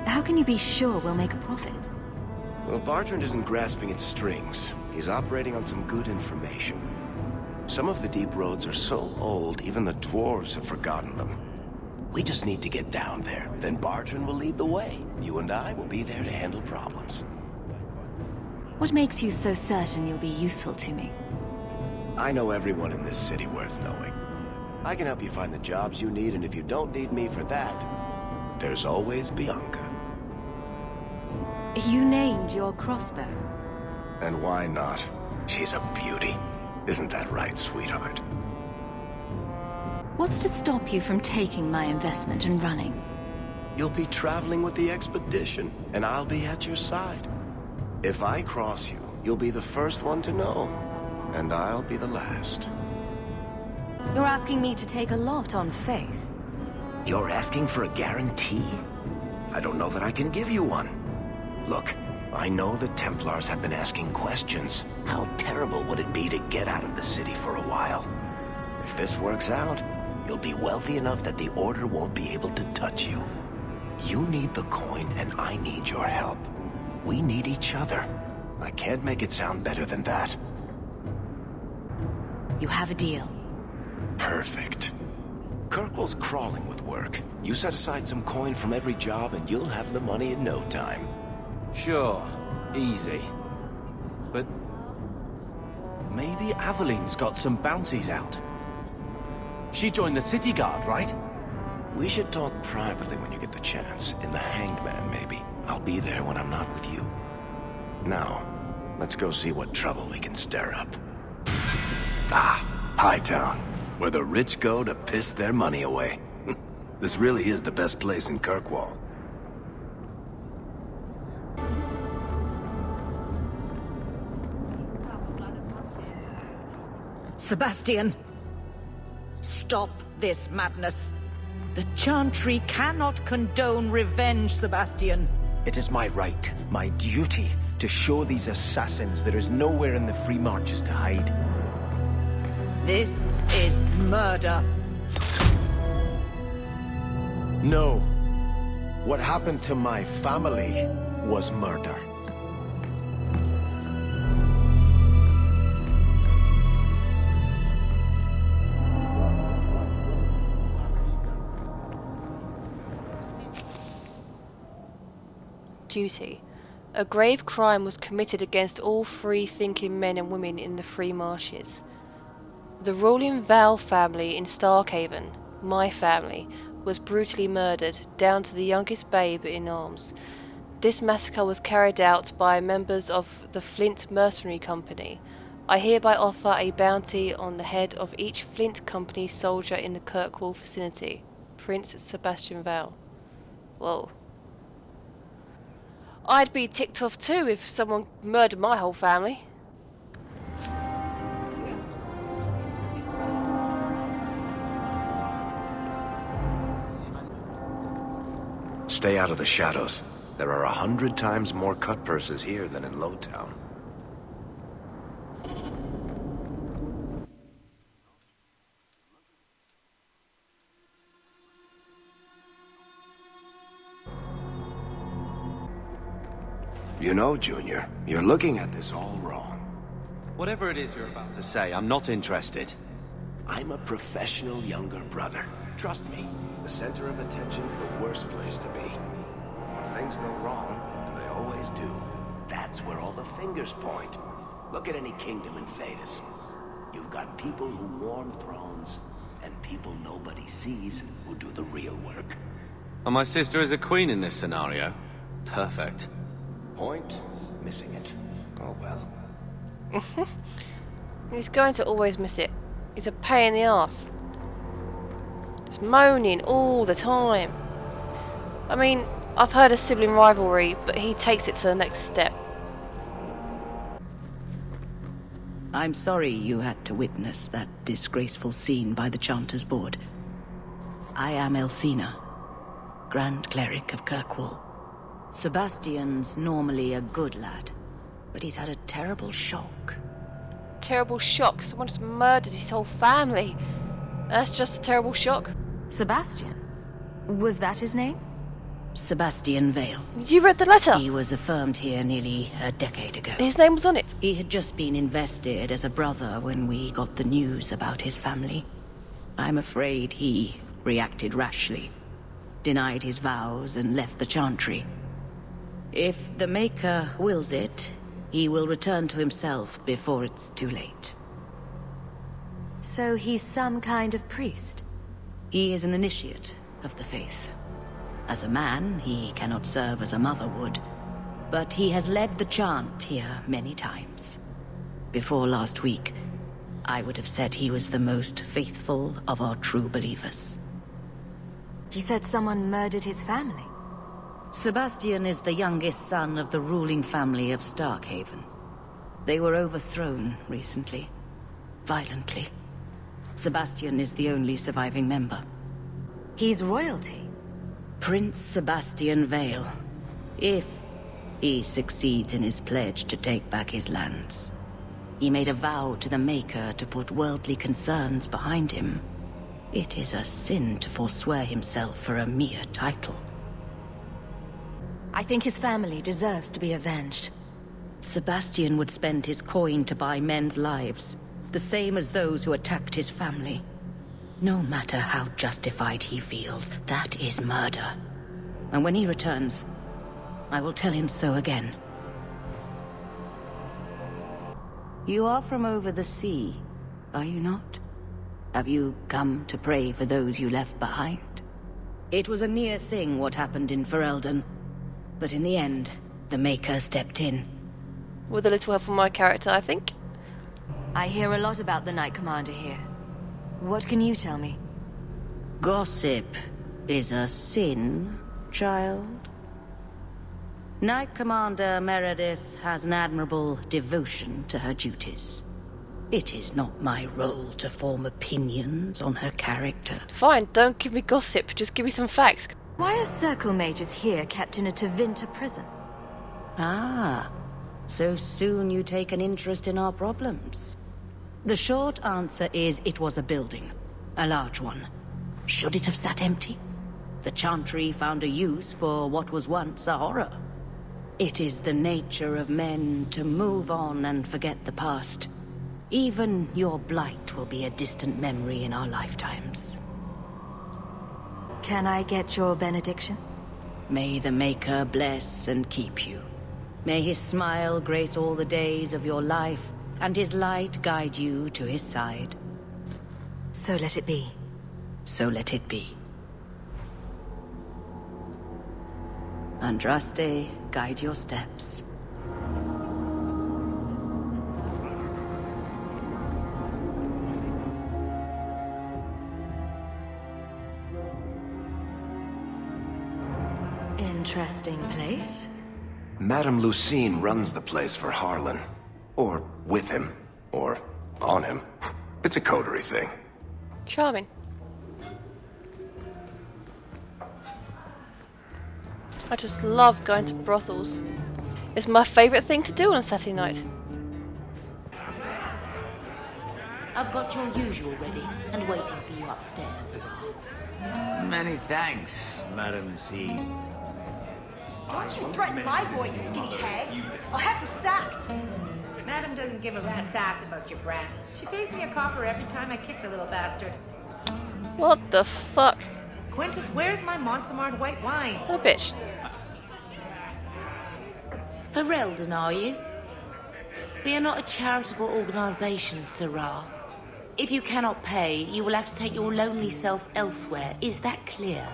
S5: How can you be sure we'll make a profit?
S6: Well, Bartrand isn't grasping at strings. He's operating on some good information. Some of the deep roads are so old, even the dwarves have forgotten them. We just need to get down there. Then Bartrand will lead the way. You and I will be there to handle problems.
S5: What makes you so certain you'll be useful to me?
S6: I know everyone in this city worth knowing. I can help you find the jobs you need, and if you don't need me for that, there's always Bianca.
S5: You named your crossbow.
S6: And why not? She's a beauty. Isn't that right, sweetheart?
S5: What's to stop you from taking my investment and running?
S6: You'll be traveling with the expedition, and I'll be at your side. If I cross you, you'll be the first one to know, and I'll be the last.
S5: You're asking me to take a lot on faith.
S15: You're asking for a guarantee?
S6: I don't know that I can give you one. Look, I know the Templars have been asking questions.
S15: How terrible would it be to get out of the city for a while?
S6: If this works out,
S15: you'll be wealthy enough that the Order won't be able to touch you.
S6: You need the coin, and I need your help. We need each other. I can't make it sound better than that.
S5: You have a deal.
S6: Perfect. Kirkwall's crawling with work. You set aside some coin from every job, and you'll have the money in no time.
S12: Sure, easy. But maybe Aveline's got some bounties out. She joined the city guard, right?
S6: We should talk privately when you get the chance. In the Hanged Man, maybe. I'll be there when I'm not with you. Now, let's go see what trouble we can stir up. Ah, Hightown, where the rich go to piss their money away. This really is the best place in Kirkwall.
S20: Sebastian! Stop this madness. The Chantry cannot condone revenge, Sebastian.
S21: It is my right, my duty, to show these assassins there is nowhere in the Free Marches to hide.
S20: This is murder.
S21: No. What happened to my family was murder.
S1: Duty. A grave crime was committed against all free-thinking men and women in the Free Marches. The ruling Val family in Starkhaven, my family, was brutally murdered, down to the youngest babe in arms. This massacre was carried out by members of the Flint Mercenary Company. I hereby offer a bounty on the head of each Flint Company soldier in the Kirkwall vicinity. Prince Sebastian Val. Whoa. I'd be ticked off too if someone murdered my whole family.
S6: Stay out of the shadows. There are 100 times more cut purses here than in Lowtown. You know, Junior, you're looking at this all wrong.
S12: Whatever it is you're about to say, I'm not interested.
S6: I'm a professional younger brother. Trust me, the center of attention's the worst place to be. When things go wrong, and they always do, that's where all the fingers point. Look at any kingdom in Thedas. You've got people who warm thrones, and people nobody sees who do the real work.
S12: And my sister is a queen in this scenario. Perfect.
S6: Point, missing it. Oh well.
S1: He's going to always miss it. He's a pain in the arse. Just moaning all the time. I mean, I've heard of sibling rivalry, but he takes it to the next step.
S10: I'm sorry you had to witness that disgraceful scene by the Chanter's Board. I am Elthina, Grand Cleric of Kirkwall. Sebastian's normally a good lad, but he's had a terrible shock.
S1: Terrible shock? Someone just murdered his whole family. That's just a terrible shock.
S5: Sebastian? Was that his name?
S10: Sebastian Vale.
S1: You read the letter?
S10: He was affirmed here nearly a decade ago.
S1: His name was on it?
S10: He had just been invested as a brother when we got the news about his family. I'm afraid he reacted rashly, denied his vows and left the Chantry. If the Maker wills it, he will return to himself before it's too late.
S5: So he's some kind of priest?
S10: He is an initiate of the faith. As a man, he cannot serve as a mother would, but he has led the chant here many times. Before last week, I would have said he was the most faithful of our true believers.
S5: He said someone murdered his family.
S10: Sebastian is the youngest son of the ruling family of Starkhaven. They were overthrown recently, violently. Sebastian is the only surviving member.
S5: He's royalty.
S10: Prince Sebastian Vale, if he succeeds in his pledge to take back his lands. He made a vow to the Maker to put worldly concerns behind him. It is a sin to forswear himself for a mere title.
S5: I think his family deserves to be avenged.
S10: Sebastian would spend his coin to buy men's lives, the same as those who attacked his family. No matter how justified he feels, that is murder. And when he returns, I will tell him so again. You are from over the sea, are you not? Have you come to pray for those you left behind? It was a near thing what happened in Ferelden, but in the end, the Maker stepped in.
S1: With a little help from my character, I think.
S5: I hear a lot about the Knight Commander here. What can you tell me?
S10: Gossip is a sin, child. Knight Commander Meredith has an admirable devotion to her duties. It is not my role to form opinions on her character.
S1: Fine, don't give me gossip, just give me some facts.
S5: Why are circle mages here kept in a Tevinter prison?
S10: Ah, so soon you take an interest in our problems. The short answer is it was a building. A large one. Should it have sat empty? The Chantry found a use for what was once a horror. It is the nature of men to move on and forget the past. Even your blight will be a distant memory in our lifetimes.
S5: Can I get your benediction?
S10: May the Maker bless and keep you. May his smile grace all the days of your life, and his light guide you to his side.
S5: So let it be.
S10: So let it be. Andraste, guide your steps.
S5: Interesting place.
S2: Madame Lucine runs the place for Harlan. Or with him. Or on him. It's a coterie thing.
S1: Charming. I just love going to brothels. It's my favourite thing to do on a Saturday night.
S7: I've got your usual ready and waiting for you upstairs, Sarah.
S16: Many thanks, Madame C.
S11: Don't you threaten my boy, you skinny hag! I'll have you sacked!
S20: Madam doesn't give a rat's ass about your brat. She pays me a copper every time I kick the little bastard.
S1: What the fuck?
S20: Quintus, where's my Monsamard white wine?
S1: What a bitch.
S7: Ferelden, are you? We are not a charitable organisation, Sarah. If you cannot pay, you will have to take your lonely self elsewhere. Is that clear?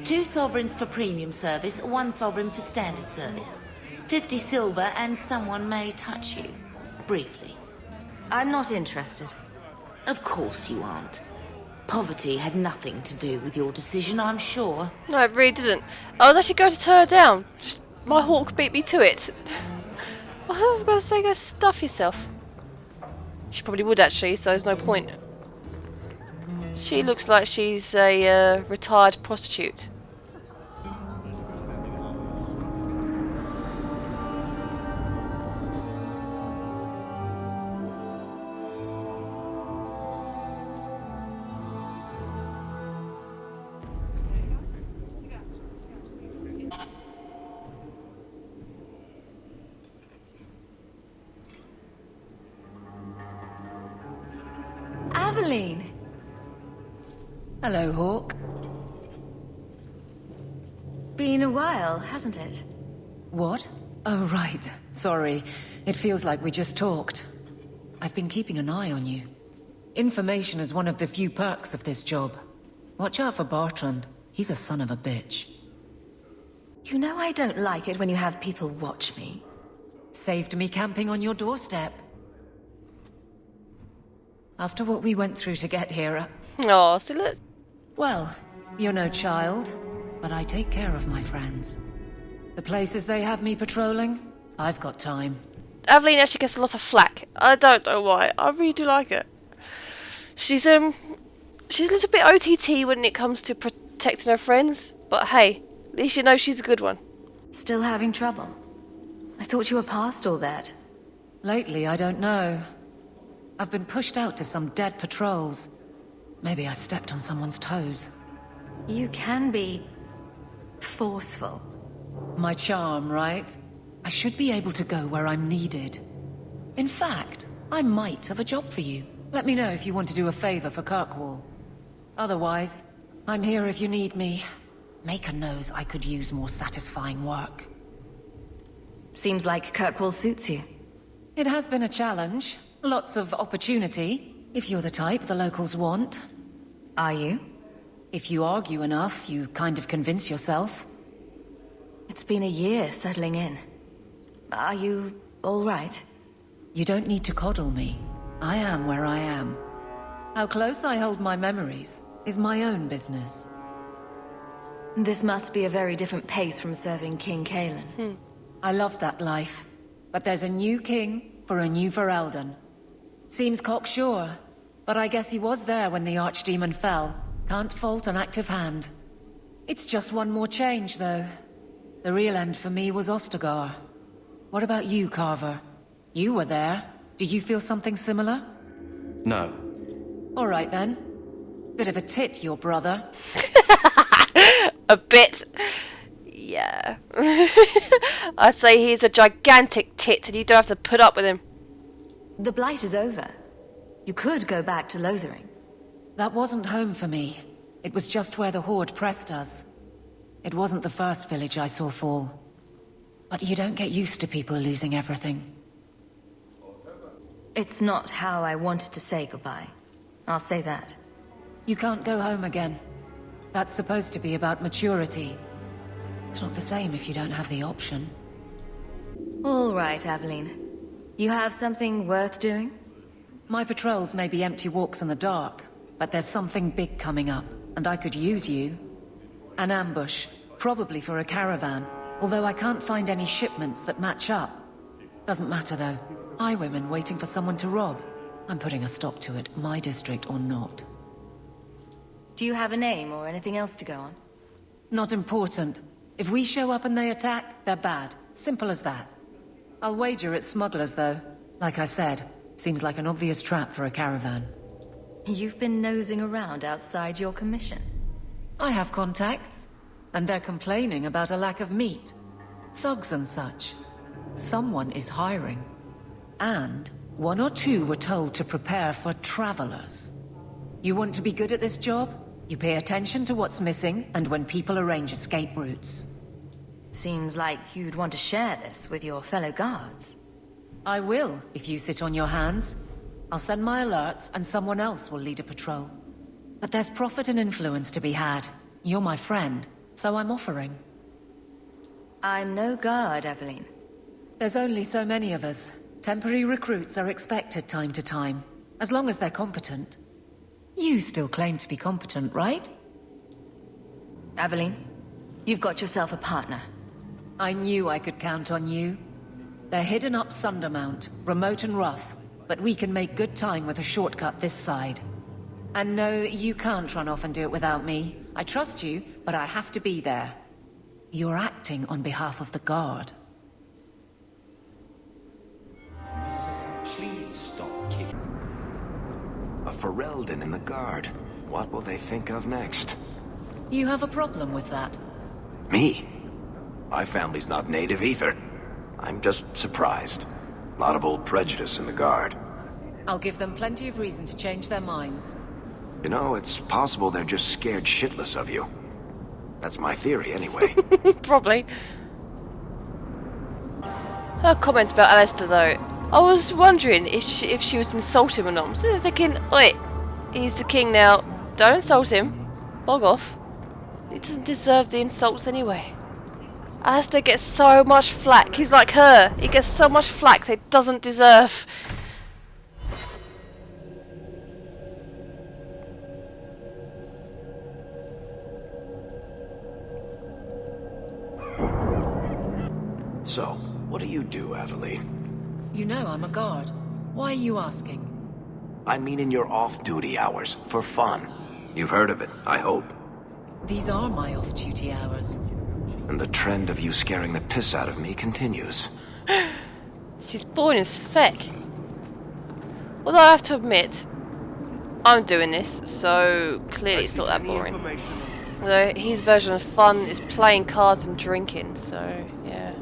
S7: 2 sovereigns for premium service, 1 sovereign for standard service. 50 silver and someone may touch you. Briefly.
S5: I'm not interested.
S7: Of course you aren't. Poverty had nothing to do with your decision, I'm sure.
S1: No, it really didn't. I was actually going to turn her down. Just, my hawk beat me to it. I was going to say go stuff yourself. She probably would actually, so there's no point. She looks like she's a retired prostitute.
S5: Madeline!
S10: Hello, Hawk.
S5: Been a while, hasn't it?
S10: What? Oh, right. Sorry. It feels like we just talked. I've been keeping an eye on you. Information is one of the few perks of this job. Watch out for Bartrand. He's a son of a bitch.
S5: You know I don't like it when you have people watch me.
S10: Saved me camping on your doorstep. After what we went through to get here...
S1: Oh, so look.
S10: Well, you're no child, but I take care of my friends. The places they have me patrolling, I've got time.
S1: Aveline actually gets a lot of flack. I don't know why. I really do like it. She's a little bit OTT when it comes to protecting her friends, but hey, at least you know she's a good one.
S5: Still having trouble? I thought you were past all that.
S10: Lately, I don't know. I've been pushed out to some dead patrols. Maybe I stepped on someone's toes.
S5: You can be... forceful.
S10: My charm, right? I should be able to go where I'm needed. In fact, I might have a job for you. Let me know if you want to do a favor for Kirkwall. Otherwise, I'm here if you need me. Maker knows I could use more satisfying work.
S5: Seems like Kirkwall suits you.
S10: It has been a challenge. Lots of opportunity, if you're the type the locals want.
S5: Are you?
S10: If you argue enough, you kind of convince yourself.
S5: It's been a year settling in. Are you all right?
S10: You don't need to coddle me. I am where I am. How close I hold my memories is my own business.
S5: This must be a very different pace from serving King Kalen.
S10: I love that life. But there's a new king for a new Ferelden. Seems cocksure, but I guess he was there when the Archdemon fell. Can't fault an active hand. It's just one more change, though. The real end for me was Ostagar. What about you, Carver? You were there. Do you feel something similar?
S4: No.
S10: All right, then. Bit of a tit, your brother.
S1: A bit. Yeah. I'd say he's a gigantic tit and you don't have to put up with him.
S5: The Blight is over. You could go back to Lothering.
S10: That wasn't home for me. It was just where the Horde pressed us. It wasn't the first village I saw fall. But you don't get used to people losing everything.
S5: It's not how I wanted to say goodbye. I'll say that.
S10: You can't go home again. That's supposed to be about maturity. It's not the same if you don't have the option.
S5: All right, Aveline. You have something worth doing?
S10: My patrols may be empty walks in the dark, but there's something big coming up, and I could use you. An ambush, probably for a caravan, although I can't find any shipments that match up. Doesn't matter though. Highwaymen waiting for someone to rob. I'm putting a stop to it, my district or not.
S5: Do you have a name or anything else to go on?
S10: Not important. If we show up and they attack, they're bad. Simple as that. I'll wager it's smugglers, though. Like I said, seems like an obvious trap for a caravan.
S5: You've been nosing around outside your commission.
S10: I have contacts, and they're complaining about a lack of meat. Thugs and such. Someone is hiring. And one or two were told to prepare for travelers. You want to be good at this job? You pay attention to what's missing, and when people arrange escape routes.
S5: Seems like you'd want to share this with your fellow guards.
S10: I will, if you sit on your hands. I'll send my alerts, and someone else will lead a patrol. But there's profit and influence to be had. You're my friend, so I'm offering.
S5: I'm no guard, Aveline.
S10: There's only so many of us. Temporary recruits are expected time to time, as long as they're competent. You still claim to be competent, right?
S5: Aveline, you've got yourself a partner.
S10: I knew I could count on you. They're hidden up Sundermount, remote and rough.
S3: but we can make good time with a shortcut this side. And no, you can't run off and do it without me. I trust you, but I have to be there. You're acting on behalf of the Guard.
S2: Please stop kicking. A Ferelden in the Guard. What will they think of next?
S3: You have a problem with that?
S2: Me? My family's not native either. I'm just surprised. A lot of old prejudice in the Guard.
S3: I'll give them plenty of reason to change their minds.
S2: You know, it's possible they're just scared shitless of you. That's my theory, anyway.
S1: Probably. Her comments about Alistair, though. I was wondering if she was insulting him or not. I'm sort of thinking, wait, he's the king now. Don't insult him. Bog off. He doesn't deserve the insults anyway. Alistair gets so much flack. He's like her. He gets so much flack that he doesn't deserve.
S2: So, what do you do, Aveline?
S3: You know I'm a guard. Why are you asking?
S2: I mean in your off-duty hours, for fun. You've heard of it, I hope.
S3: These are my off-duty hours.
S2: And the trend of you scaring the piss out of me continues.
S1: She's boring as feck. Although I have to admit, I'm doing this, so clearly it's not that boring. Although his version of fun is playing cards and drinking, so yeah.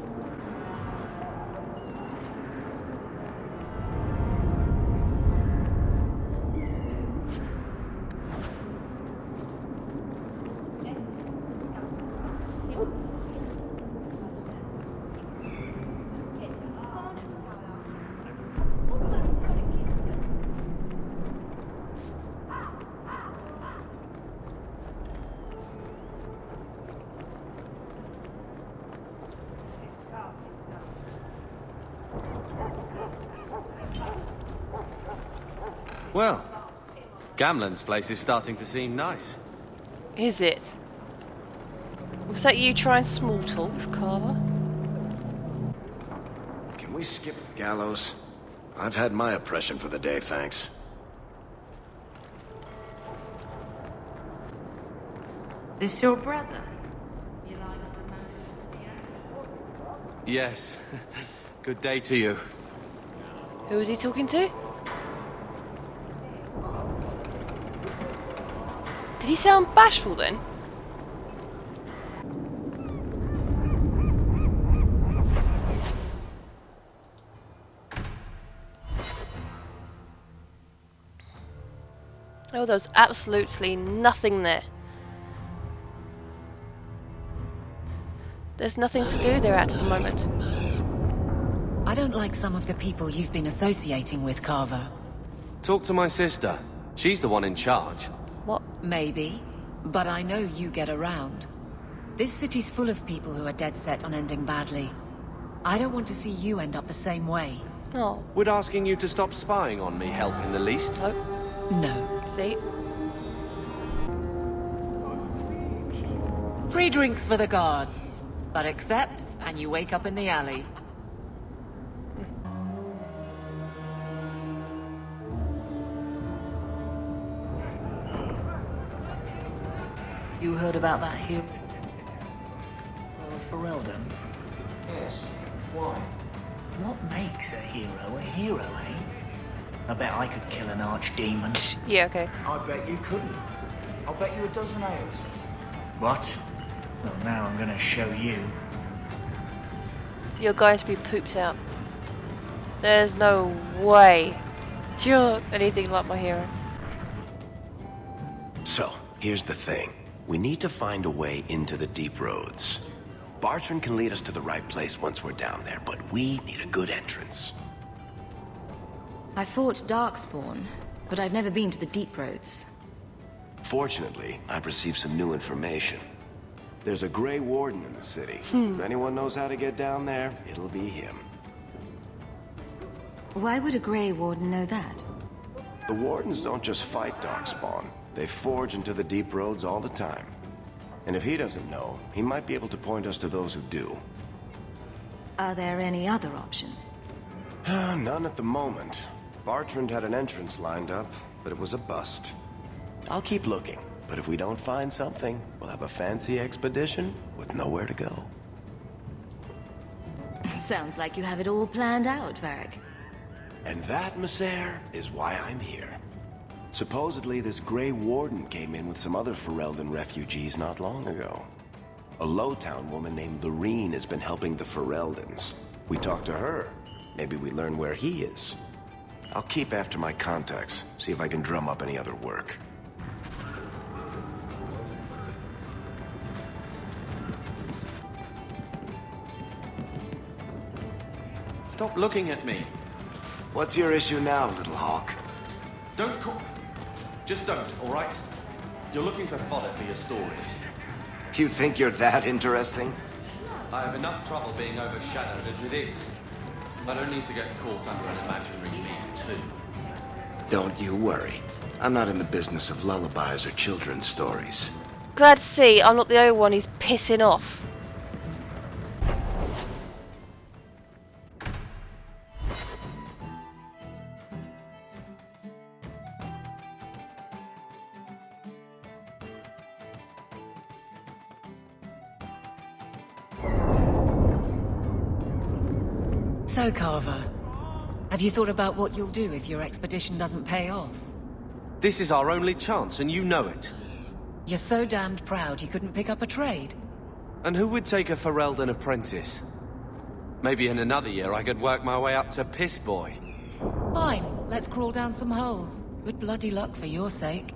S12: Well, Gamlen's place is starting to seem nice.
S1: Is it? Was that you trying small talk with Carver?
S2: Can we skip the gallows? I've had my oppression for the day, thanks.
S10: This your brother?
S12: Yes. Good day to you.
S1: Who was he talking to? Did he sound bashful then? Oh, there was absolutely nothing there. There's nothing to do there at the moment.
S3: I don't like some of the people you've been associating with, Carver.
S12: Talk to my sister. She's the one in charge.
S3: What? Maybe. But I know you get around. This city's full of people who are dead set on ending badly. I don't want to see you end up the same way.
S1: Oh.
S12: Would asking you to stop spying on me help in the least?
S3: No.
S1: See?
S3: Free drinks for the guards. But accept, and you wake up in the alley. You heard about that hero? Ferelden?
S15: Yes. Why?
S22: What makes a hero, eh? I bet I could kill an archdemon.
S1: Yeah, okay.
S22: I bet you couldn't. I'll bet you a dozen ales. What? Well, now I'm gonna show you.
S1: You're going to be pooped out. There's no way you're anything like my hero.
S2: So, here's the thing. We need to find a way into the deep roads. Bartrand can lead us to the right place once we're down there, but we need a good entrance.
S5: I fought Darkspawn, but I've never been to the deep roads.
S2: Fortunately, I've received some new information. There's a Grey Warden in the city. If anyone knows how to get down there, it'll be him.
S5: Why would a Grey Warden know that?
S2: The Wardens don't just fight Darkspawn. They forge into the deep roads all the time. And if he doesn't know, he might be able to point us to those who do.
S5: Are there any other options?
S2: None at the moment. Bartrand had an entrance lined up, but it was a bust. I'll keep looking, but if we don't find something, we'll have a fancy expedition with nowhere to go.
S5: Sounds like you have it all planned out, Varric.
S2: And that, Messer, is why I'm here. Supposedly, this Grey Warden came in with some other Ferelden refugees not long ago. A Lowtown woman named Lorene has been helping the Fereldans. We talked to her. Maybe we learn where he is. I'll keep after my contacts, see if I can drum up any other work.
S4: Stop looking at me.
S2: What's your issue now, little hawk?
S4: Don't call... Just don't, all right? You're looking for fodder for your stories.
S2: Do you think you're that interesting?
S4: I have enough trouble being overshadowed as it is. I don't need to get caught under an imaginary me, too.
S2: Don't you worry. I'm not in the business of lullabies or children's stories.
S1: Glad to see I'm not the only one who's pissing off.
S3: So, Carver, have you thought about what you'll do if your expedition doesn't pay off?
S4: This is our only chance, and you know it.
S3: You're so damned proud you couldn't pick up a trade.
S4: And who would take a Ferelden apprentice? Maybe in another year I could work my way up to Piss Boy.
S3: Fine, let's crawl down some holes. Good bloody luck for your sake.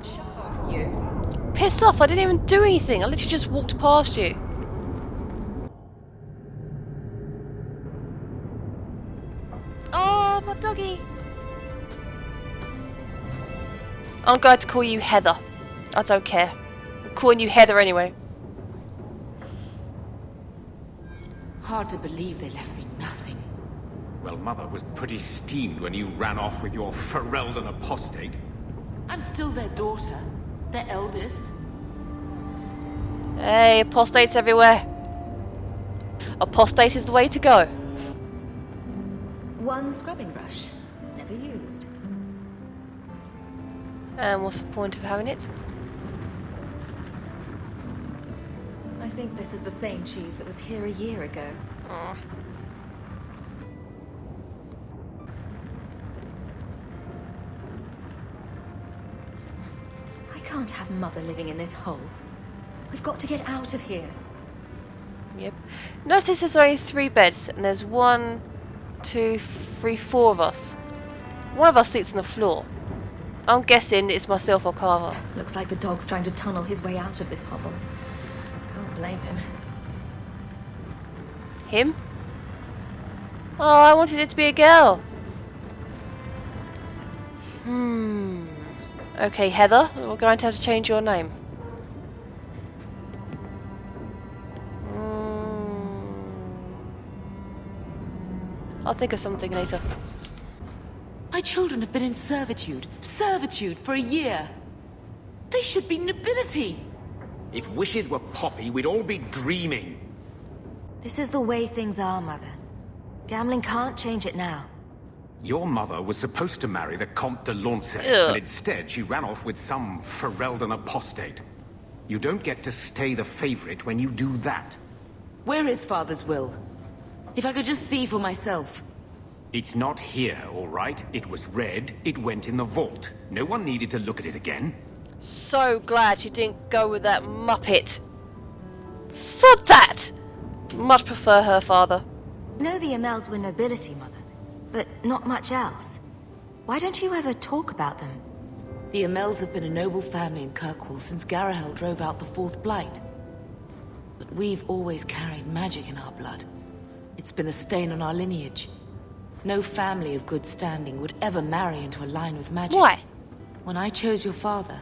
S1: Shut off, you. Piss off, I didn't even do anything. I literally just walked past you. Oh, my doggy. I'm going to call you Heather. I don't care. I'm calling you Heather anyway.
S7: Hard to believe they left me nothing.
S18: Well, Mother was pretty steamed when you ran off with your Ferelden apostate.
S7: I'm still their daughter. Their eldest.
S1: Hey, apostates everywhere. Apostate is the way to go.
S5: One scrubbing brush, never used.
S1: And what's the point of having it?
S5: I think this is the same cheese that was here a year ago.
S1: Oh.
S5: I can't have Mother living in this hole. We've got to get out of here.
S1: Yep. Notice there's only 3 beds, and there's 1, 2, 3, 4 of us. One of us sleeps on the floor. I'm guessing it's myself or Carver.
S5: Looks like the dog's trying to tunnel his way out of this hovel. Can't blame him.
S1: Him? Oh, I wanted it to be a girl. Okay, Heather, we're going to have to change your name. I'll think of something later.
S7: My children have been in servitude. Servitude for a year. They should be nobility.
S18: If wishes were poppy, we'd all be dreaming.
S5: This is the way things are, Mother. Gambling can't change it now.
S18: Your mother was supposed to marry the Comte de Lancet, and instead she ran off with some Ferelden apostate. You don't get to stay the favorite when you do that.
S7: Where is Father's will? If I could just see for myself.
S18: It's not here, all right? It was read, it went in the vault. No one needed to look at it again.
S1: So glad she didn't go with that muppet. Sod that! Much prefer her father.
S5: Know the Amels were nobility, Mother, but not much else. Why don't you ever talk about them?
S7: The Amels have been a noble family in Kirkwall since Garahel drove out the Fourth Blight. But we've always carried magic in our blood. It's been a stain on our lineage. No family of good standing would ever marry into a line with magic.
S1: Why?
S7: When I chose your father,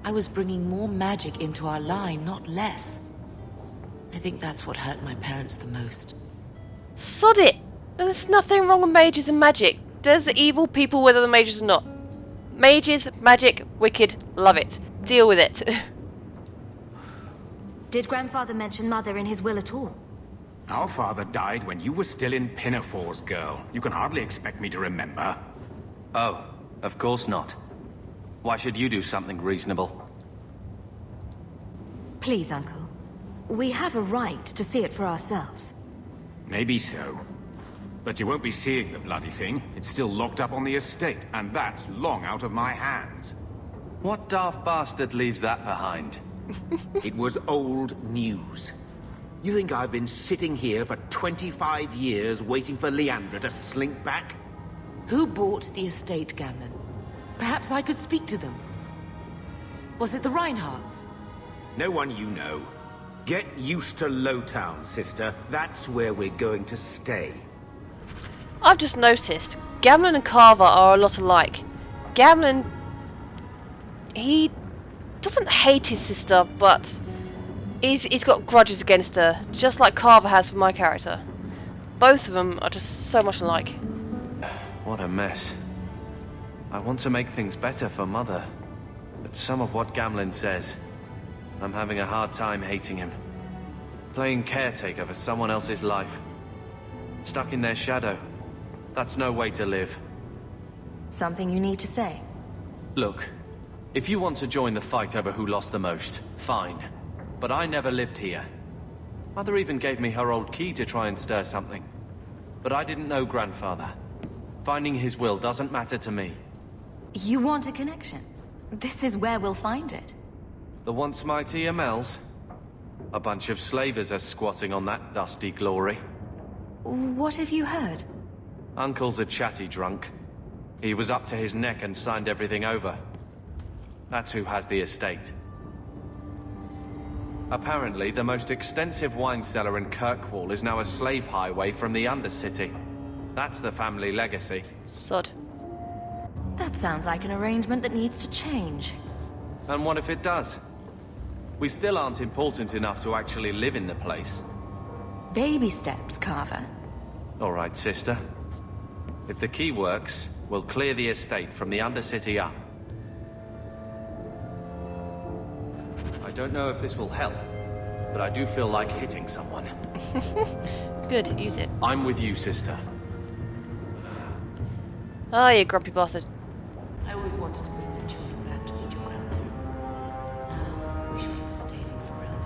S7: I was bringing more magic into our line, not less. I think that's what hurt my parents the most.
S1: Sod it! There's nothing wrong with mages and magic. There's evil people whether the mages or not. Mages, magic, wicked, love it. Deal with it.
S5: Did Grandfather mention Mother in his will at all?
S18: Our father died when you were still in Pinafores, girl. You can hardly expect me to remember.
S4: Oh, of course not. Why should you do something reasonable?
S5: Please, Uncle. We have a right to see it for ourselves.
S18: Maybe so. But you won't be seeing the bloody thing. It's still locked up on the estate, and that's long out of my hands.
S4: What daft bastard leaves that behind?
S15: It was old news. You think I've been sitting here for 25 years waiting for Leandra to slink back?
S7: Who bought the estate, Gamlen? Perhaps I could speak to them. Was it the Reinhardts?
S15: No one you know. Get used to Lowtown, sister. That's where we're going to stay.
S1: I've just noticed, Gamlen and Carver are a lot alike. Gamlen, he doesn't hate his sister, but he's got grudges against her, just like Carver has for my character. Both of them are just so much alike.
S2: What a mess. I want to make things better for Mother, but some of what Gamlen says, I'm having a hard time hating him. Playing caretaker for someone else's life. Stuck in their shadow. That's no way to live.
S5: Something you need to say?
S2: Look, if you want to join the fight over who lost the most, fine. But I never lived here. Mother even gave me her old key to try and stir something. But I didn't know Grandfather. Finding his will doesn't matter to me.
S5: You want a connection? This is where we'll find it.
S2: The once mighty Amels? A bunch of slavers are squatting on that dusty glory.
S5: What have you heard?
S2: Uncle's a chatty drunk. He was up to his neck and signed everything over. That's who has the estate. Apparently, the most extensive wine cellar in Kirkwall is now a slave highway from the Undercity. That's the family legacy.
S1: Sod.
S5: That sounds like an arrangement that needs to change.
S2: And what if it does? We still aren't important enough to actually live in the place.
S5: Baby steps, Carver.
S2: All right, sister. If the key works, we'll clear the estate from the Undercity up. I don't know if this will help, but I do feel like hitting someone.
S1: Good, use it.
S2: I'm with you, sister.
S1: Ah, you grumpy bastard.
S7: I always wanted to bring your children back to meet your grandparents. Now, we should have stayed in Ferelden.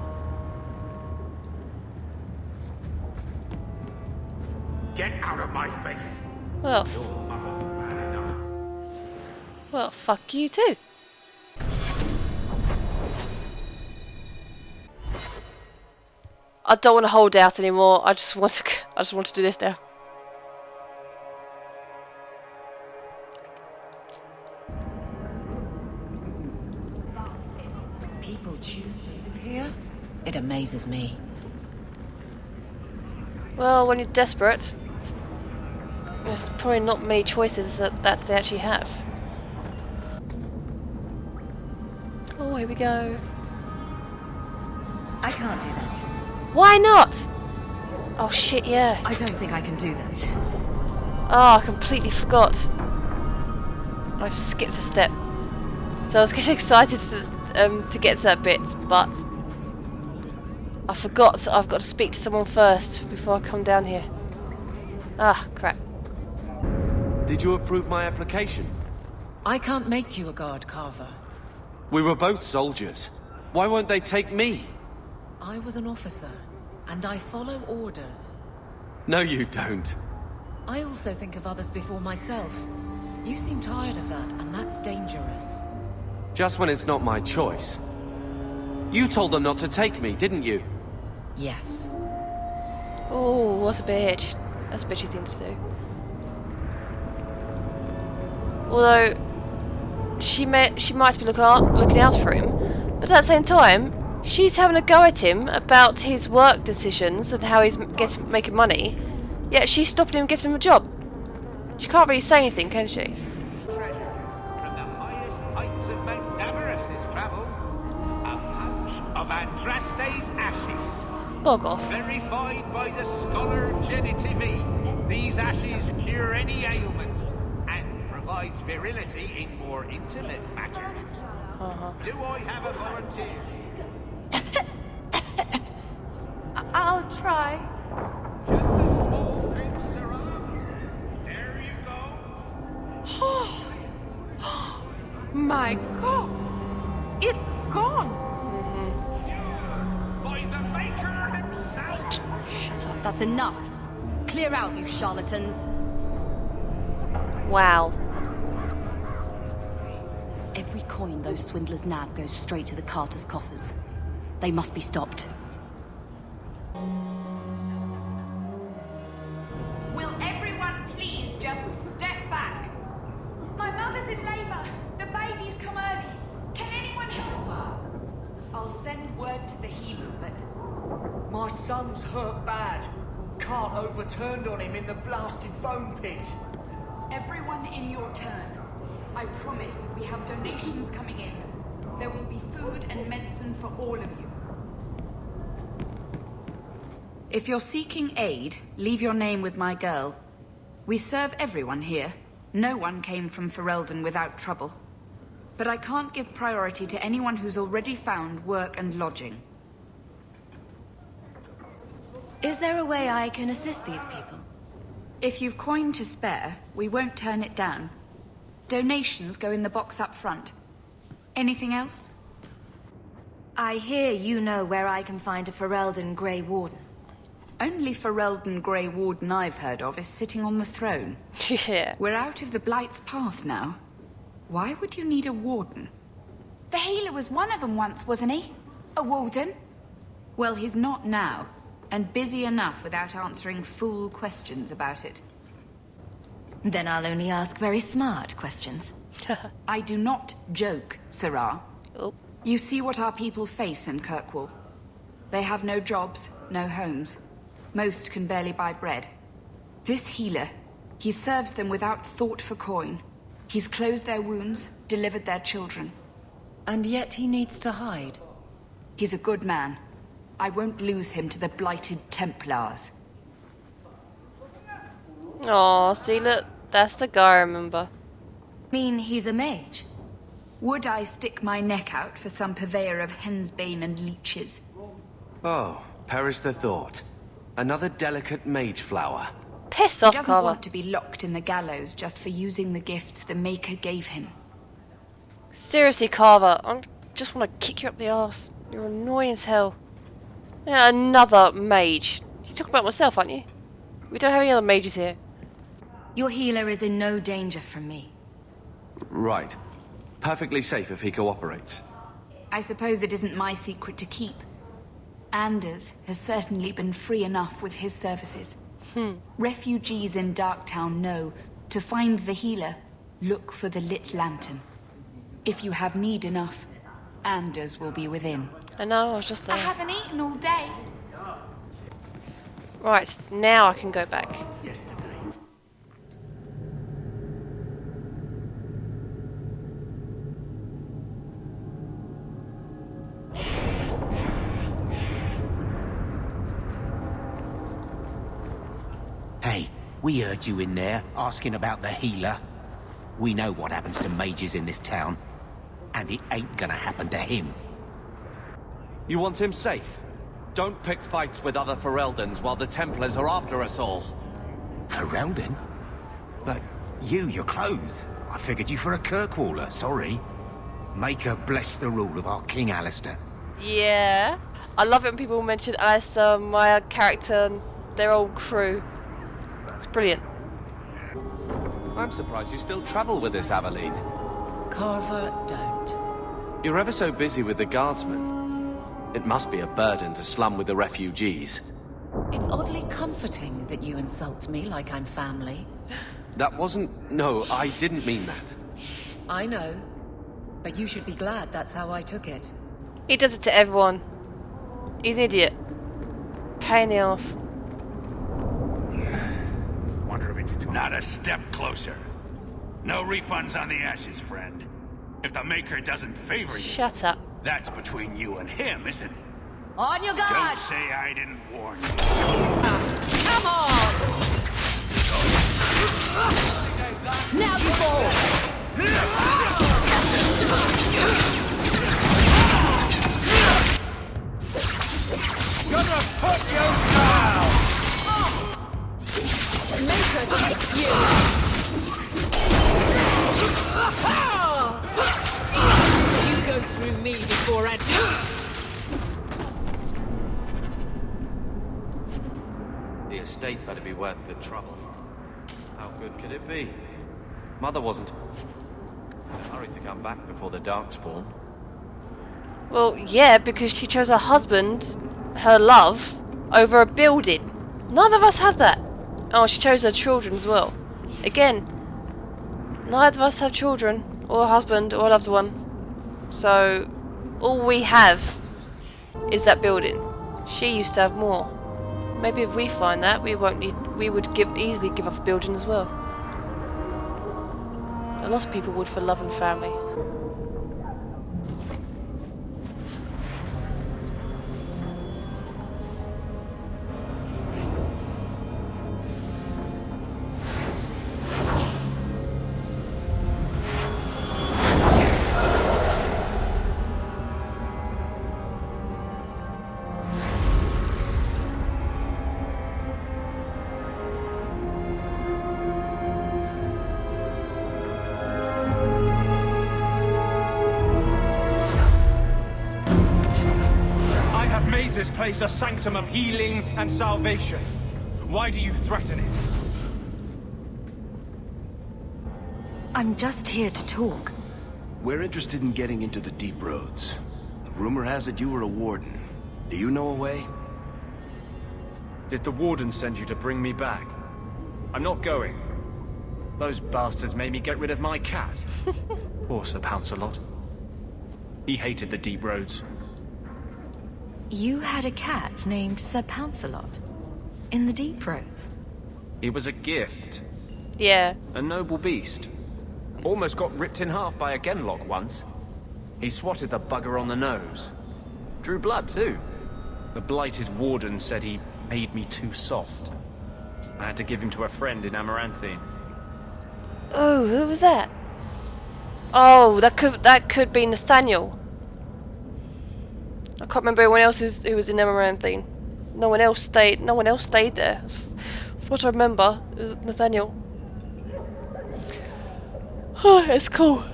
S15: Get out of my face!
S1: Well, well, fuck you too. I don't want to hold out anymore. I just want to do this now.
S3: People choose to live here? It amazes me.
S1: Well, when you're desperate, there's probably not many choices that they actually have. Oh, here we go.
S3: I can't do that.
S1: Why not? Oh shit, yeah.
S3: I don't think I can do that.
S1: Oh, I completely forgot. I've skipped a step. So I was getting excited to get to that bit, but I forgot I've got to speak to someone first before I come down here. Ah, crap.
S2: Did you approve my application?
S3: I can't make you a guard, Carver.
S2: We were both soldiers. Why won't they take me?
S3: I was an officer, and I follow orders.
S2: No, you don't.
S3: I also think of others before myself. You seem tired of that, and that's dangerous.
S2: Just when it's not my choice. You told them not to take me, didn't you?
S3: Yes.
S1: Oh, what a bitch. That's a bitchy thing to do. Although, she might be looking out for him, but at the same time, she's having a go at him about his work decisions and how he's making money, yet she's stopping him getting him a job. She can't really say anything, can she?
S15: Treasure from the highest heights of Mount Davaris is travel. A pouch of Andraste's ashes.
S1: Bog off.
S15: Verified by the scholar Genitivi. These ashes cure any ailment and provides virility in more intimate matters. Do I have a volunteer?
S11: I'll try.
S9: That's enough. Clear out, you charlatans.
S1: Wow.
S9: Every coin those swindlers nab goes straight to the Carter's coffers. They must be stopped.
S14: Will everyone please just step back? My mother's in labor. The baby's come early. Can anyone help her? I'll send word to the healer, but...
S22: My son's hurt bad. Can't overturned on him in the blasted bone pit.
S14: Everyone in your turn. I promise we have donations coming in. There will be food and medicine for all of you.
S23: If you're seeking aid, leave your name with my girl. We serve everyone here. No one came from Ferelden without trouble. But I can't give priority to anyone who's already found work and lodging.
S9: Is there a way I can assist these people?
S23: If you've coin to spare, we won't turn it down. Donations go in the box up front. Anything else?
S9: I hear you know where I can find a Ferelden Grey Warden.
S23: Only Ferelden Grey Warden I've heard of is sitting on the throne.
S1: Yeah.
S23: We're out of the Blight's path now. Why would you need a warden?
S14: The healer was one of them once, wasn't he? A warden?
S23: Well, he's not now, and busy enough without answering fool questions about it.
S9: Then I'll only ask very smart questions.
S23: I do not joke, Sirrah.
S1: Oh.
S23: You see what our people face in Kirkwall. They have no jobs, no homes. Most can barely buy bread. This healer, he serves them without thought for coin. He's closed their wounds, delivered their children.
S3: And yet he needs to hide.
S23: He's a good man. I won't lose him to the blighted Templars.
S1: Oh, see, look, that's the guy I remember.
S9: Mean he's a mage?
S23: Would I stick my neck out for some purveyor of hensbane and leeches?
S6: Oh, perish the thought. Another delicate mage flower.
S1: Piss off,
S23: He doesn't
S1: Carver.
S23: want to be locked in the gallows just for using the gifts the Maker gave him.
S1: Seriously, Carver, I just want to kick you up the arse. You're annoying as hell. Yeah, another mage. You're talking about myself, aren't you? We don't have any other mages here.
S9: Your healer is in no danger from me.
S6: Right. Perfectly safe if he cooperates.
S23: I suppose it isn't my secret to keep. Anders has certainly been free enough with his services. Refugees in Darktown know, to find the healer, look for the lit lantern. If you have need enough, Anders will be within.
S1: I know, I was just there.
S14: I haven't eaten all day.
S1: Right, now I can go back.
S22: Yesterday.
S15: Hey, we heard you in there, asking about the healer. We know what happens to mages in this town. And it ain't gonna happen to him.
S4: You want him safe? Don't pick fights with other Fereldans while the Templars are after us all.
S15: Ferelden? But your clothes. I figured you for a Kirkwaller, sorry. Maker bless the rule of our King Alistair.
S1: Yeah. I love it when people mention Alistair, my character, and their old crew. It's brilliant.
S4: I'm surprised you still travel with this Aveline.
S3: Carver, don't.
S4: You're ever so busy with the guardsmen. It must be a burden to slum with the refugees.
S3: It's oddly comforting that you insult me like I'm family.
S4: That wasn't... No, I didn't mean that.
S3: I know. But you should be glad that's how I took it.
S1: He does it to everyone. He's an idiot. Pain in the arse.
S24: Wonder if it's not a step closer. No refunds on the ashes, friend. If the Maker doesn't favor you...
S1: Shut up.
S24: That's between you and him, isn't it?
S9: On your guard!
S24: Don't say I didn't warn you.
S9: Come on! Now you fall!
S24: Gonna put you down!
S9: Maker take you! You go through me before I do.
S4: estate better be worth the trouble. How good could it be? Mother wasn't in a hurry to come back before the Darkspawn.
S1: Well, yeah, because she chose her husband, her love, over a building. Neither of us have that. Oh, she chose her children as well. Again, neither of us have children, or a husband, or a loved one. So, all we have is that building. She used to have more. Maybe if we find that, we would easily give up a building as well. A lot of people would for love and family.
S8: This place a sanctum of healing and salvation. Why do you threaten it?
S23: I'm just here to talk.
S6: We're interested in getting into the deep roads. Rumor has it you were a warden. Do you know a way?
S8: Did the warden send you to bring me back? I'm not going. Those bastards made me get rid of my cat. Poor Sir Pouncelot. He hated the deep roads.
S23: You had a cat named Sir Pouncelot in the deep roads.
S8: It was a gift.
S1: Yeah.
S8: A noble beast. Almost got ripped in half by a Genlock once. He swatted the bugger on the nose. Drew blood too. The blighted warden said he made me too soft. I had to give him to a friend in Amaranthine.
S1: Oh, who was that? Oh, that could be Nathaniel. I can't remember anyone else who was in Amaranthine. No one else stayed there. From what I remember, it was Nathaniel. Oh, it's cool.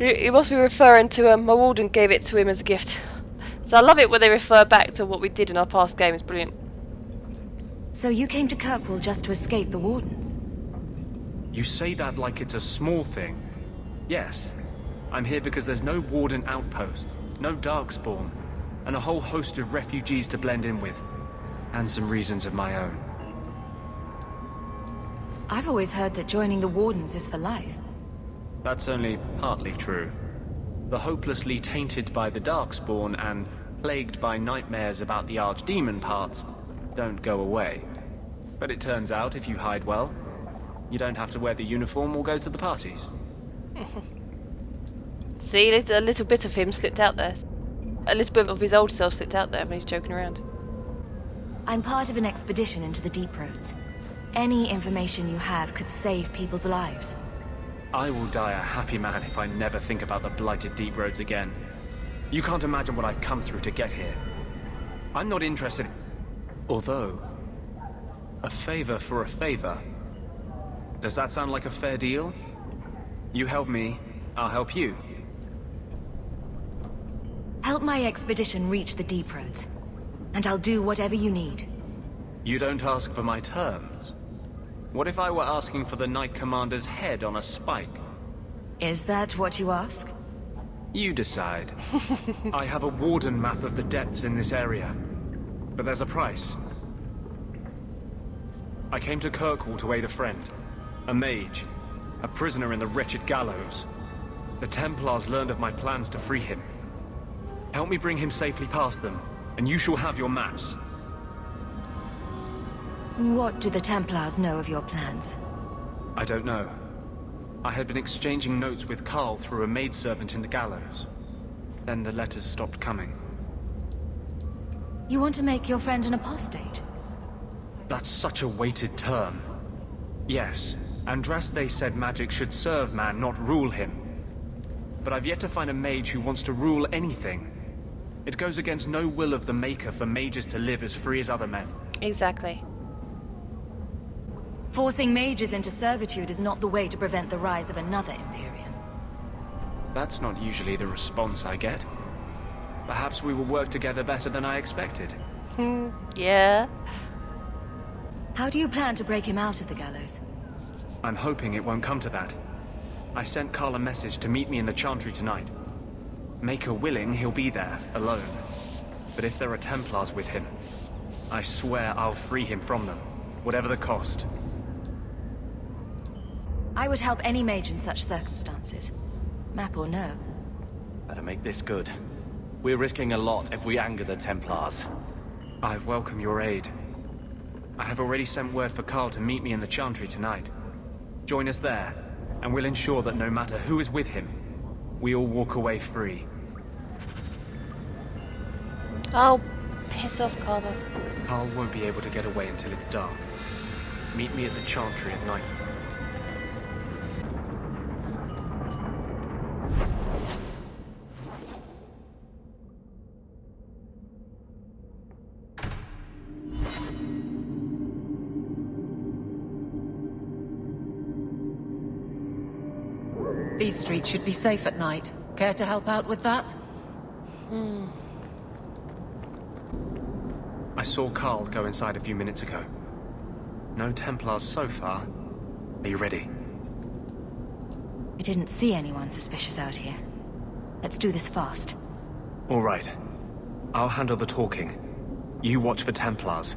S1: He must be referring to my warden gave it to him as a gift. So I love it when they refer back to what we did in our past game. It's brilliant.
S23: So you came to Kirkwall just to escape the wardens?
S8: You say that like it's a small thing. Yes. I'm here because there's no warden outpost, no Darkspawn, and a whole host of refugees to blend in with. And some reasons of my own.
S23: I've always heard that joining the wardens is for life.
S8: That's only partly true. The hopelessly tainted by the Darkspawn and plagued by nightmares about the Archdemon parts don't go away. But it turns out if you hide well, you don't have to wear the uniform or go to the parties.
S1: See, a little bit of him slipped out there. A little bit of his old self slipped out there when he's joking around.
S23: I'm part of an expedition into the deep roads. Any information you have could save people's lives.
S8: I will die a happy man if I never think about the blighted deep roads again. You can't imagine what I've come through to get here. I'm not interested. Although, a favor for a favor. Does that sound like a fair deal? You help me, I'll help you.
S23: Help my expedition reach the deep roads, and I'll do whatever you need.
S8: You don't ask for my terms. What if I were asking for the Knight Commander's head on a spike?
S23: Is that what you ask?
S8: You decide. I have a warden map of the depths in this area, but there's a price. I came to Kirkwall to aid a friend, a mage, a prisoner in the wretched gallows. The Templars learned of my plans to free him. Help me bring him safely past them, and you shall have your maps.
S23: What do the Templars know of your plans?
S8: I don't know. I had been exchanging notes with Carl through a maidservant in the gallows. Then the letters stopped coming.
S23: You want to make your friend an apostate?
S8: That's such a weighted term. Yes, Andraste said magic should serve man, not rule him. But I've yet to find a mage who wants to rule anything. It goes against no will of the Maker for mages to live as free as other men.
S1: Exactly.
S23: Forcing mages into servitude is not the way to prevent the rise of another Imperium.
S8: That's not usually the response I get. Perhaps we will work together better than I expected.
S1: Yeah.
S5: How do you plan to break him out of the gallows?
S8: I'm hoping it won't come to that. I sent Carl a message to meet me in the Chantry tonight. Maker willing, he'll be there, alone. But if there are Templars with him, I swear I'll free him from them, whatever the cost.
S5: I would help any mage in such circumstances. Map or no.
S4: Better make this good. We're risking a lot if we anger the Templars.
S8: I welcome your aid. I have already sent word for Carl to meet me in the Chantry tonight. Join us there, and we'll ensure that no matter who is with him, we all walk away free.
S1: Oh, piss off, Carver.
S8: Carl won't be able to get away until it's dark. Meet me at the Chantry at night.
S3: These streets should be safe at night. Care to help out with that?
S8: I saw Carl go inside a few minutes ago. No Templars so far. Are you ready?
S5: I didn't see anyone suspicious out here. Let's do this fast.
S8: All right. I'll handle the talking. You watch for Templars.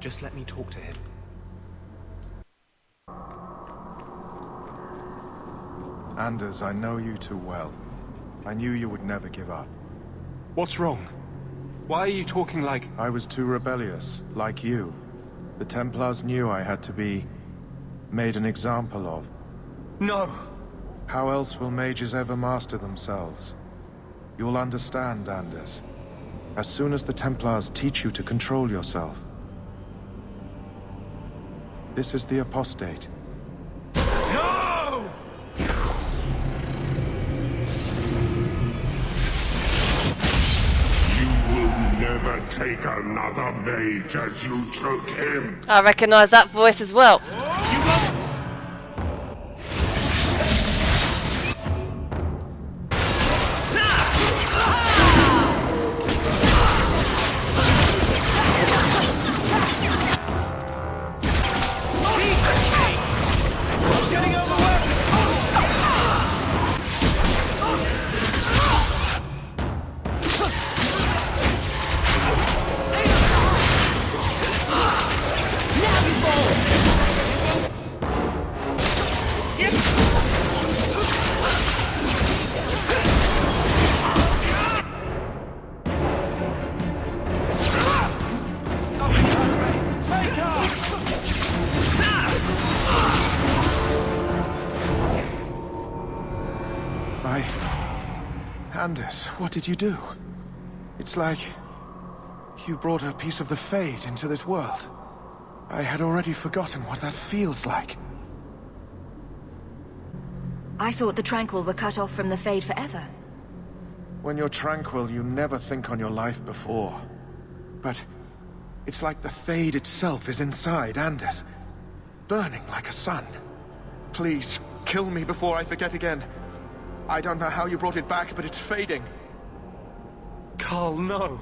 S8: Just let me talk to him.
S13: Anders, I know you too well. I knew you would never give up.
S8: What's wrong? Why are you talking like...
S13: I was too rebellious, like you. The Templars knew I had to be... made an example of.
S8: No!
S13: How else will mages ever master themselves? You'll understand, Anders. As soon as the Templars teach you to control yourself. This is the apostate.
S24: No!
S17: You will never take another mage as you took him.
S1: I recognise that voice as well.
S13: Anders, what did you do? It's like... you brought a piece of the Fade into this world. I had already forgotten what that feels like.
S5: I thought the Tranquil were cut off from the Fade forever.
S13: When you're tranquil, you never think on your life before. But it's like the Fade itself is inside Anders, burning like a sun. Please, kill me before I forget again. I don't know how you brought it back, but it's fading.
S8: Carl, no.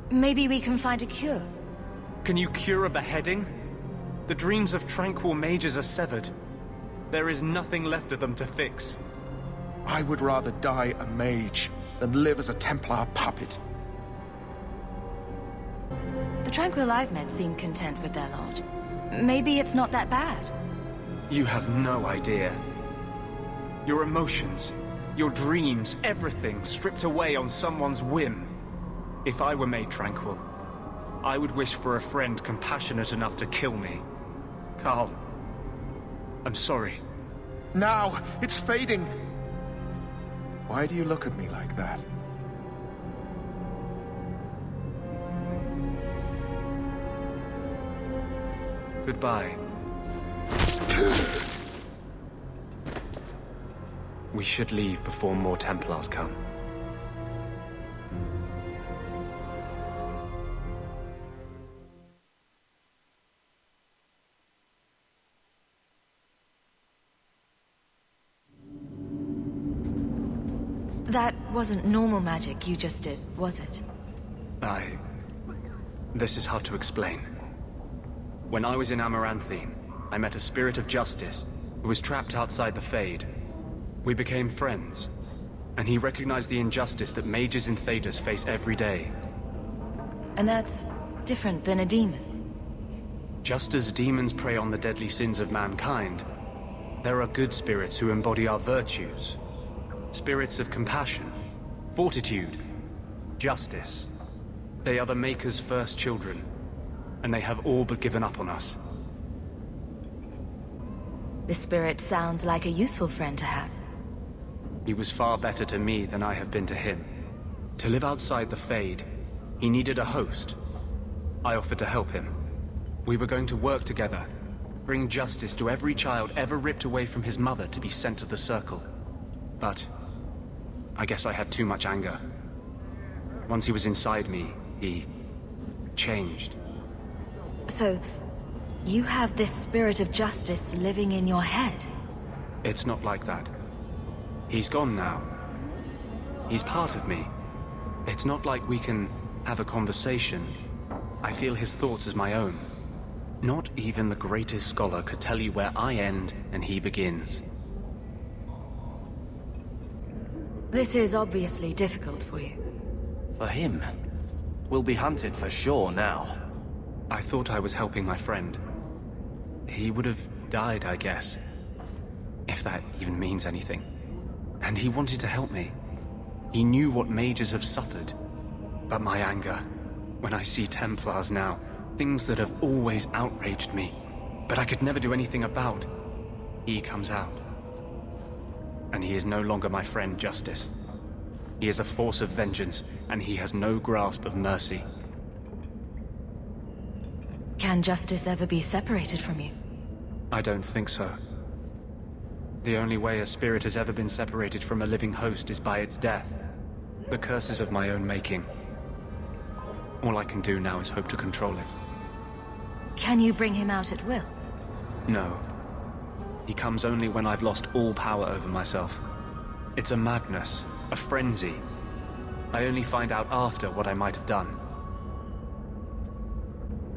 S5: Maybe we can find a cure.
S8: Can you cure a beheading? The dreams of tranquil mages are severed. There is nothing left of them to fix.
S13: I would rather die a mage than live as a Templar puppet.
S5: The Tranquil I've met seem content with their lot. Maybe it's not that bad.
S8: You have no idea. Your emotions, your dreams, everything stripped away on someone's whim. If I were made tranquil, I would wish for a friend compassionate enough to kill me. Carl, I'm sorry.
S13: Now! It's fading! Why do you look at me like that?
S8: Goodbye. We should leave before more Templars come.
S5: That wasn't normal magic you just did, was it?
S8: This is hard to explain. When I was in Amaranthine, I met a spirit of justice who was trapped outside the Fade. We became friends, and he recognized the injustice that mages in Thedas face every day.
S5: And that's different than a demon.
S8: Just as demons prey on the deadly sins of mankind, there are good spirits who embody our virtues. Spirits of compassion, fortitude, justice. They are the Maker's first children, and they have all but given up on us.
S5: This spirit sounds like a useful friend to have.
S8: He was far better to me than I have been to him. To live outside the Fade, he needed a host. I offered to help him. We were going to work together, bring justice to every child ever ripped away from his mother to be sent to the Circle. But I guess I had too much anger. Once he was inside me, he changed.
S5: So, you have this spirit of justice living in your head?
S8: It's not like that. He's gone now. He's part of me. It's not like we can have a conversation. I feel his thoughts as my own. Not even the greatest scholar could tell you where I end and he begins.
S5: This is obviously difficult for you.
S4: For him? We'll be hunted for sure now.
S8: I thought I was helping my friend. He would have died, I guess. If that even means anything. And he wanted to help me. He knew what mages have suffered. But my anger, when I see Templars now, things that have always outraged me, but I could never do anything about, he comes out. And he is no longer my friend, Justice. He is a force of vengeance, and he has no grasp of mercy.
S5: Can justice ever be separated from you?
S8: I don't think so. The only way a spirit has ever been separated from a living host is by its death. The curses of my own making. All I can do now is hope to control it.
S5: Can you bring him out at will?
S8: No. He comes only when I've lost all power over myself. It's a madness, a frenzy. I only find out after what I might have done.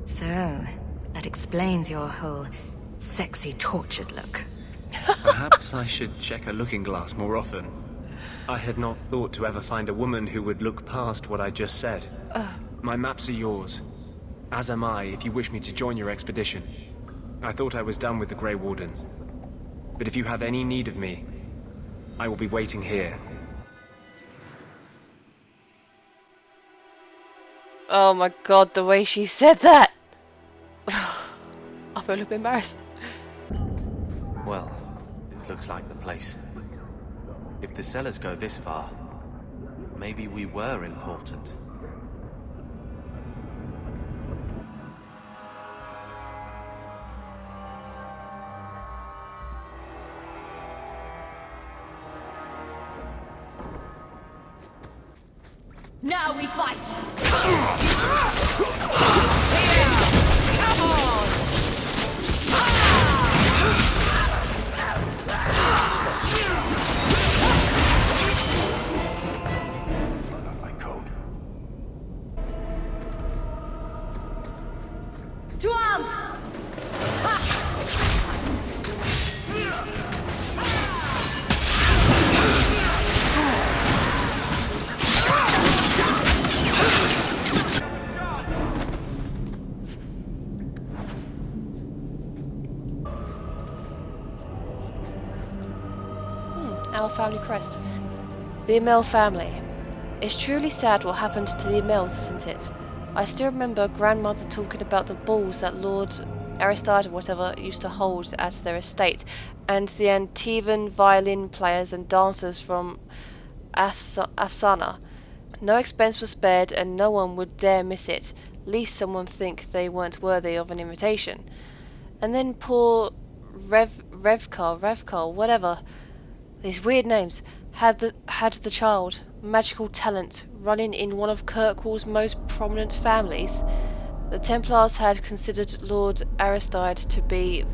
S5: So, that explains your whole sexy, tortured look.
S8: Perhaps I should check a looking glass more often. I had not thought to ever find a woman who would look past what I just said. My maps are yours. As am I, if you wish me to join your expedition. I thought I was done with the Grey Wardens. But if you have any need of me, I will be waiting here.
S1: Oh my god, the way she said that! I feel a little bit embarrassed.
S4: Well, this looks like the place. If the cellars go this far, maybe we were important.
S11: Now we fight! To arms!
S1: Our family crest. The Emil family. It's truly sad what happened to the Emils, isn't it? I still remember grandmother talking about the balls that Lord Aristide or whatever used to hold at their estate, and the Antivan violin players and dancers from Afsana. No expense was spared, and no one would dare miss it, lest someone think they weren't worthy of an invitation. And then poor Revkar, whatever, these weird names, had the child, magical talent, running in one of Kirkwall's most prominent families. The Templars had considered Lord Aristide to be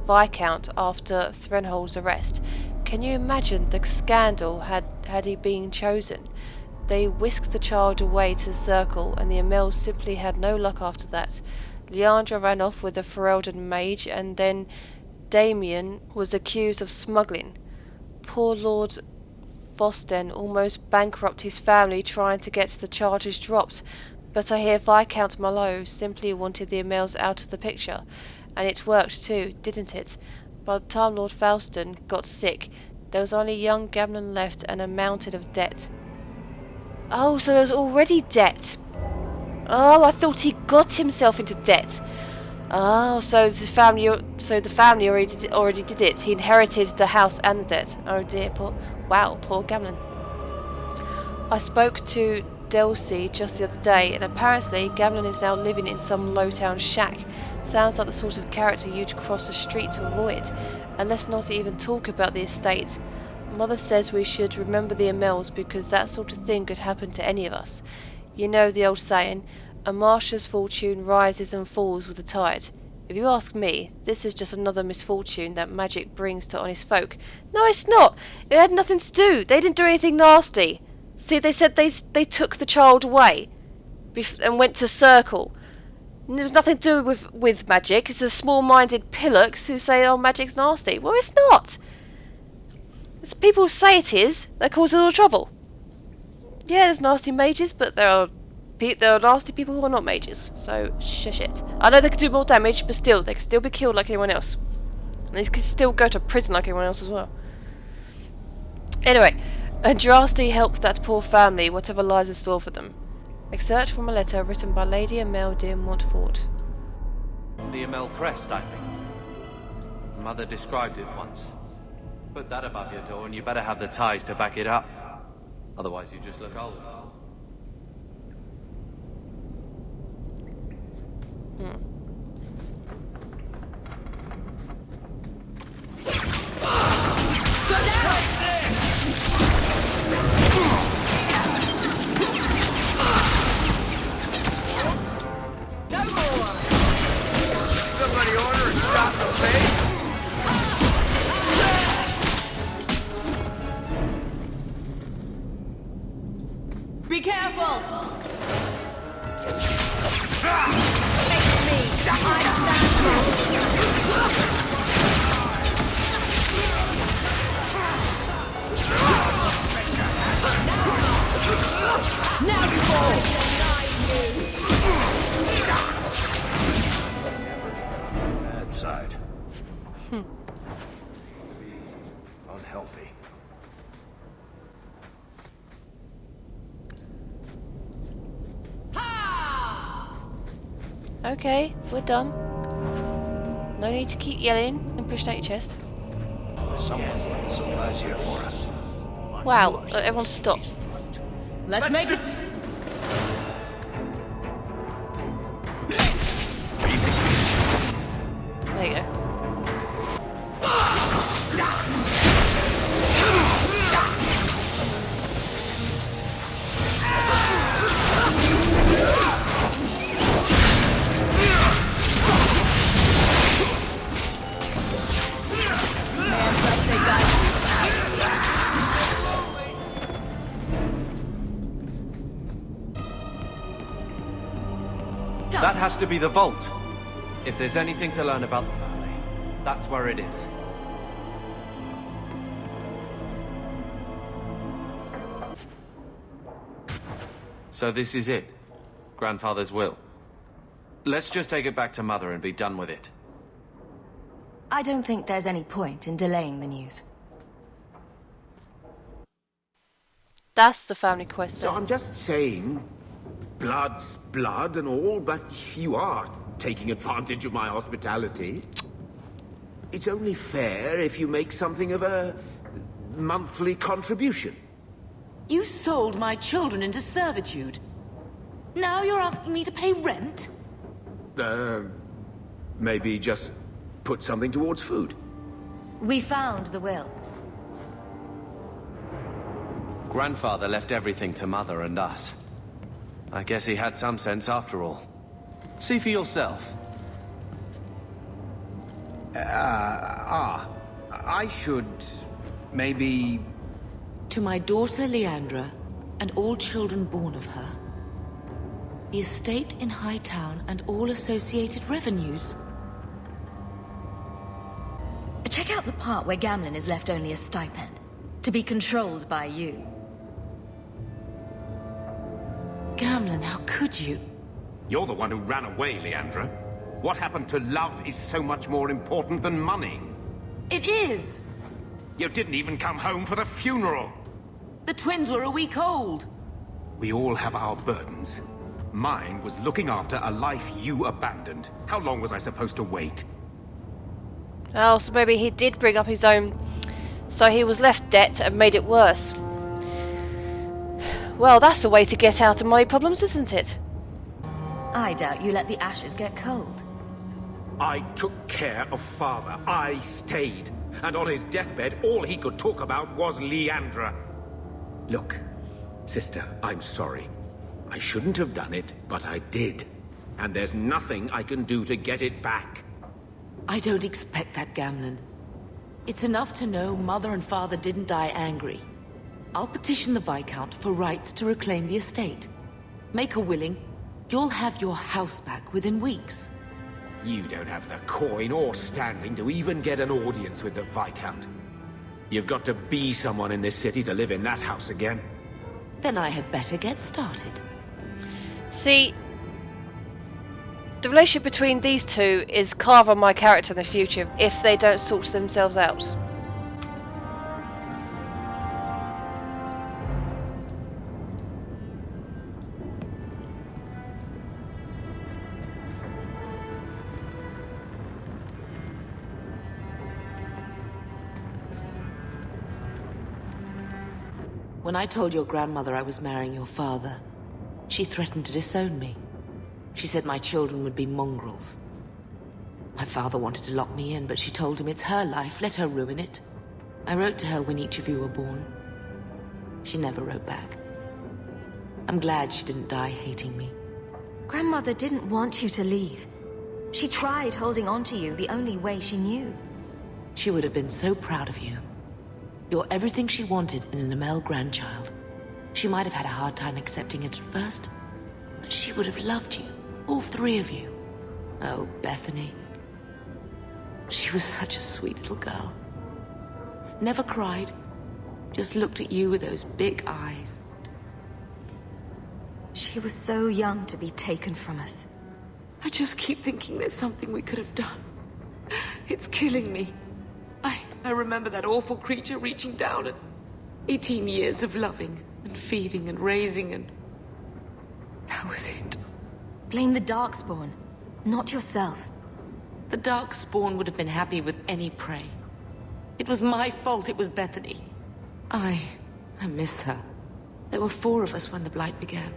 S1: Viscount after Threnhold's arrest, Can you imagine the scandal had he been chosen? They whisked the child away to the circle, and the Amels simply had no luck after that. Leandra ran off with a Ferelden mage, and then Damien was accused of smuggling. Poor Lord Vosten almost bankrupted his family trying to get the charges dropped, but I hear Viscount Mallow simply wanted the Amels out of the picture, and it worked too, didn't it? By the time Lord Falston got sick, there was only young Gamlen left and a mountain of debt. Oh, so there was already debt. Oh, I thought he got himself into debt. Oh, so the family already did it. He inherited the house and the debt. Oh dear, poor Gamlen. I spoke to Delcy just the other day, and apparently Gamlen is now living in some low-town shack. Sounds like the sort of character you'd cross the street to avoid. And let's not even talk about the estate. Mother says we should remember the Amels because that sort of thing could happen to any of us. You know the old saying, a marshal's fortune rises and falls with the tide. If you ask me, this is just another misfortune that magic brings to honest folk. No, it's not. It had nothing to do. They didn't do anything nasty. See, they said they took the child away and went to circle. And there's nothing to do with magic. It's the small-minded pillocks who say, oh, magic's nasty. Well, it's not. It's people say it is. That causes all the trouble. Yeah, there's nasty mages, but there are nasty people who are not mages. So, shush it. I know they can do more damage, but still, they can still be killed like anyone else. And they can still go to prison like anyone else as well. Anyway, Andraste helped that poor family, whatever lies in store for them. Excerpt from a letter written by Lady Amel de Montfort.
S4: It's the Amel crest, I think. Mother described it once. Put that above your door and you better have the ties to back it up. Otherwise you just look old.
S12: Somebody order and stop the face.
S11: Be careful! Face me! I stand now you fall!
S6: Bad side. Unhealthy.
S1: Okay, we're done. No need to keep yelling and pushing out your chest.
S6: Someone's left a surprise here for us.
S1: Wow, everyone stop.
S11: Let's make it.
S1: There you go.
S4: That has to be the vault. If there's anything to learn about the family, that's where it is. So this is it. Grandfather's will. Let's just take it back to Mother and be done with it.
S5: I don't think there's any point in delaying the news.
S1: That's the family quest.
S15: So I'm just saying, blood's blood and all, but you are taking advantage of my hospitality. It's only fair if you make something of a monthly contribution.
S7: You sold my children into servitude. Now you're asking me to pay rent?
S15: Maybe just put something towards food.
S5: We found the will.
S4: Grandfather left everything to Mother and us. I guess he had some sense after all. See for yourself.
S15: I should Maybe...
S7: To my daughter Leandra, and all children born of her. The estate in Hightown and all associated revenues.
S5: Check out the part where Gamlen is left only a stipend. To be controlled by you.
S7: Gamlen, how could you?
S18: You're the one who ran away, Leandra. What happened to love is so much more important than money.
S7: It is!
S18: You didn't even come home for the funeral.
S7: The twins were a week old.
S18: We all have our burdens. Mine was looking after a life you abandoned. How long was I supposed to wait?
S1: Oh, so maybe he did bring up his own... So he was left debt and made it worse. Well, that's the way to get out of money problems, isn't it?
S5: I doubt you let the ashes get cold.
S18: I took care of Father. I stayed. And on his deathbed, all he could talk about was Leandra. Look, sister, I'm sorry. I shouldn't have done it, but I did. And there's nothing I can do to get it back.
S7: I don't expect that, Gamlen. It's enough to know Mother and Father didn't die angry. I'll petition the Viscount for rights to reclaim the estate. Make her willing, you'll have your house back within weeks.
S18: You don't have the coin or standing to even get an audience with the Viscount. You've got to be someone in this city to live in that house again.
S7: Then I had better get started.
S1: See, the relationship between these two is carved on my character in the future if they don't sort themselves out.
S7: When I told your grandmother I was marrying your father, she threatened to disown me. She said my children would be mongrels. My father wanted to lock me in, but she told him it's her life, let her ruin it. I wrote to her when each of you were born. She never wrote back. I'm glad she didn't die hating me.
S5: Grandmother didn't want you to leave. She tried holding on to you the only way she knew.
S7: She would have been so proud of you. You're everything she wanted in an Amel grandchild. She might have had a hard time accepting it at first, but she would have loved you, all three of you. Oh, Bethany. She was such a sweet little girl. Never cried, just looked at you with those big eyes.
S5: She was so young to be taken from us.
S7: I just keep thinking there's something we could have done. It's killing me. I remember that awful creature reaching down and 18 years of loving and feeding and raising and... that was it.
S5: Blame the Darkspawn, not yourself.
S7: The Darkspawn would have been happy with any prey. It was my fault it was Bethany. I miss her. There were 4 of us when the Blight began.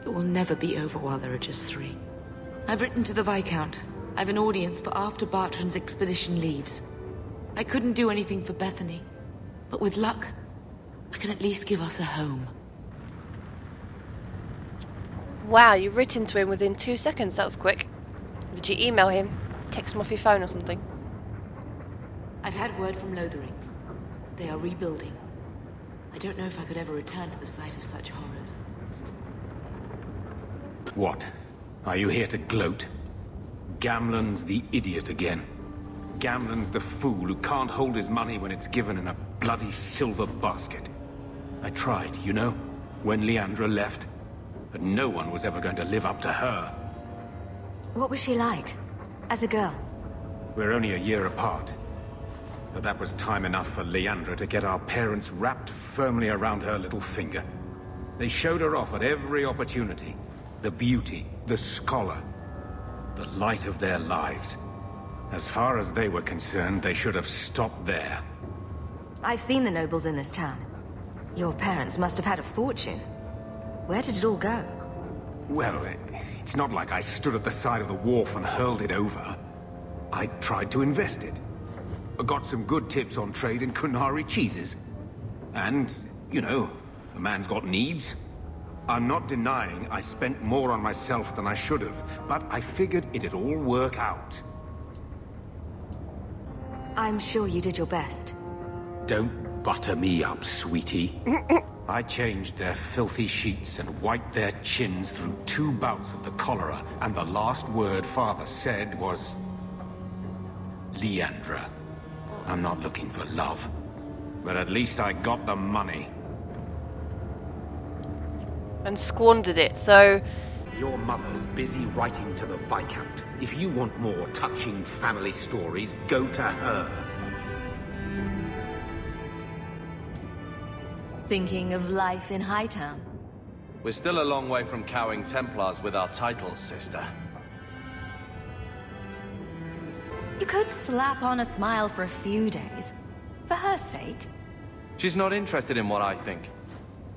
S7: It will never be over while there are just 3. I've written to the Viscount. I've an audience for after Bartran's expedition leaves. I couldn't do anything for Bethany, but with luck, I can at least give us a home.
S1: Wow, you've written to him within 2 seconds. That was quick. Did you email him? Text him off your phone or something?
S7: I've had word from Lothering. They are rebuilding. I don't know if I could ever return to the site of such horrors.
S18: What? Are you here to gloat? Gamlen's the idiot again. Gamlen's the fool who can't hold his money when it's given in a bloody silver basket. I tried, you know, when Leandra left. But no one was ever going to live up to her.
S5: What was she like, as a girl?
S18: We're only a year apart. But that was time enough for Leandra to get our parents wrapped firmly around her little finger. They showed her off at every opportunity. The beauty, the scholar, the light of their lives. As far as they were concerned, they should have stopped there.
S5: I've seen the nobles in this town. Your parents must have had a fortune. Where did it all go?
S18: Well, it's not like I stood at the side of the wharf and hurled it over. I tried to invest it. I got some good tips on trade in Kunari cheeses. And, you know, a man's got needs. I'm not denying I spent more on myself than I should have, but I figured it'd all work out.
S5: I'm sure you did your best.
S18: Don't butter me up, sweetie. I changed their filthy sheets and wiped their chins through 2 bouts of the cholera, and the last word Father said was... Leandra. I'm not looking for love, but at least I got the money.
S1: And squandered it, so...
S18: Your mother's busy writing to the Viscount. If you want more touching family stories, go to her.
S5: Thinking of life in Hightown?
S4: We're still a long way from cowing Templars with our titles, sister.
S5: You could slap on a smile for a few days. For her sake.
S4: She's not interested in what I think.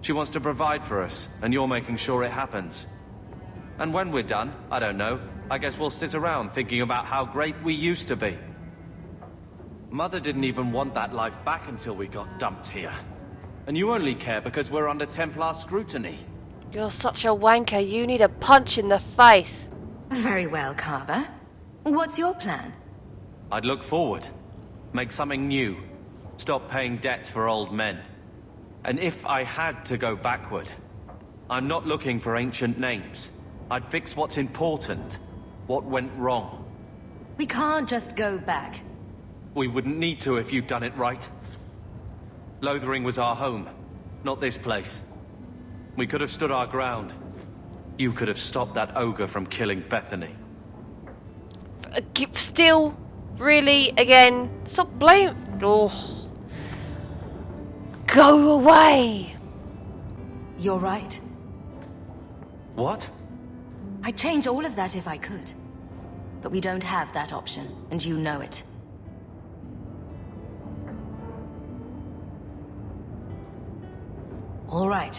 S4: She wants to provide for us, and you're making sure it happens. And when we're done, I don't know, I guess we'll sit around thinking about how great we used to be. Mother didn't even want that life back until we got dumped here. And you only care because we're under Templar scrutiny.
S1: You're such a wanker, you need a punch in the face.
S5: Very well, Carver. What's your plan?
S4: I'd look forward. Make something new. Stop paying debts for old men. And if I had to go backward, I'm not looking for ancient names. I'd fix what's important. What went wrong.
S5: We can't just go back.
S4: We wouldn't need to if you'd done it right. Lothering was our home, not this place. We could have stood our ground. You could have stopped that ogre from killing Bethany.
S1: Still, really, again, stop blame. Oh. Go away.
S5: You're right.
S4: What?
S5: I'd change all of that if I could. But we don't have that option, and you know it. All right.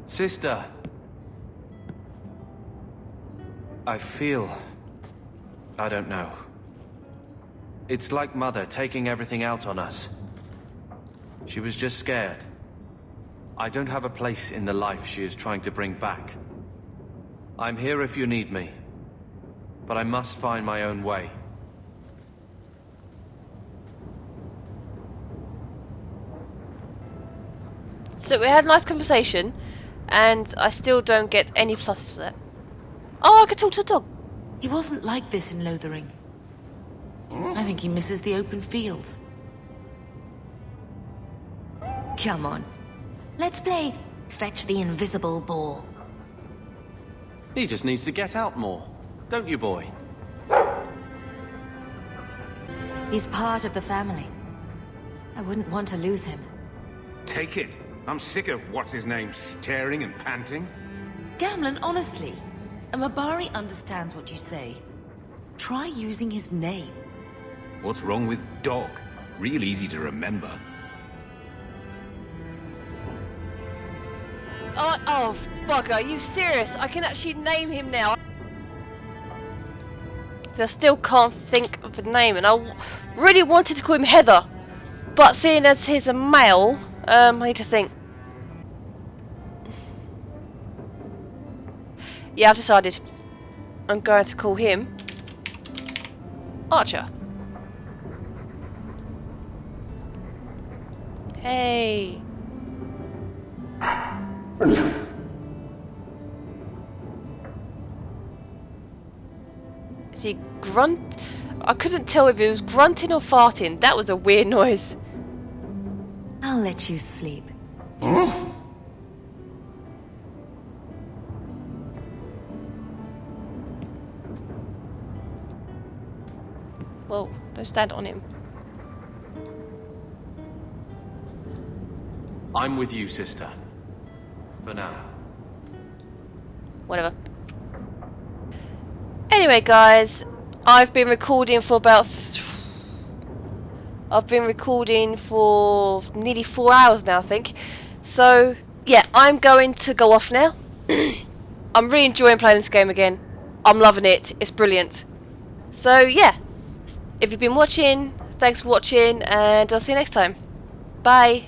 S4: Sister. I feel... I don't know. It's like Mother taking everything out on us. She was just scared. I don't have a place in the life she is trying to bring back. I'm here if you need me. But I must find my own way.
S1: So we had a nice conversation, and I still don't get any pluses for that. Oh, I could talk to a dog.
S7: He wasn't like this in Lothering. I think he misses the open fields.
S5: Come on. Let's play Fetch the Invisible Ball.
S4: He just needs to get out more. Don't you, boy?
S5: He's part of the family. I wouldn't want to lose him.
S18: Take it. I'm sick of what's-his-name staring and panting.
S7: Gamlen, honestly, a Mabari understands what you say. Try using his name.
S18: What's wrong with dog? Real easy to remember.
S1: Oh, bugger, are you serious? I can actually name him now. So I still can't think of a name, and I really wanted to call him Heather. But seeing as he's a male, I need to think. Yeah, I've decided. I'm going to call him Archer. Hey. Is he grunt? I couldn't tell if he was grunting or farting. That was a weird noise.
S5: I'll let you sleep.
S1: Whoa, don't stand on him.
S4: I'm with you, sister. For now.
S1: Whatever. Anyway, guys, I've been recording for about... I've been recording for nearly 4 hours now, I think. So, yeah, I'm going to go off now. I'm really enjoying playing this game again. I'm loving it. It's brilliant. So, yeah. If you've been watching, thanks for watching, and I'll see you next time. Bye.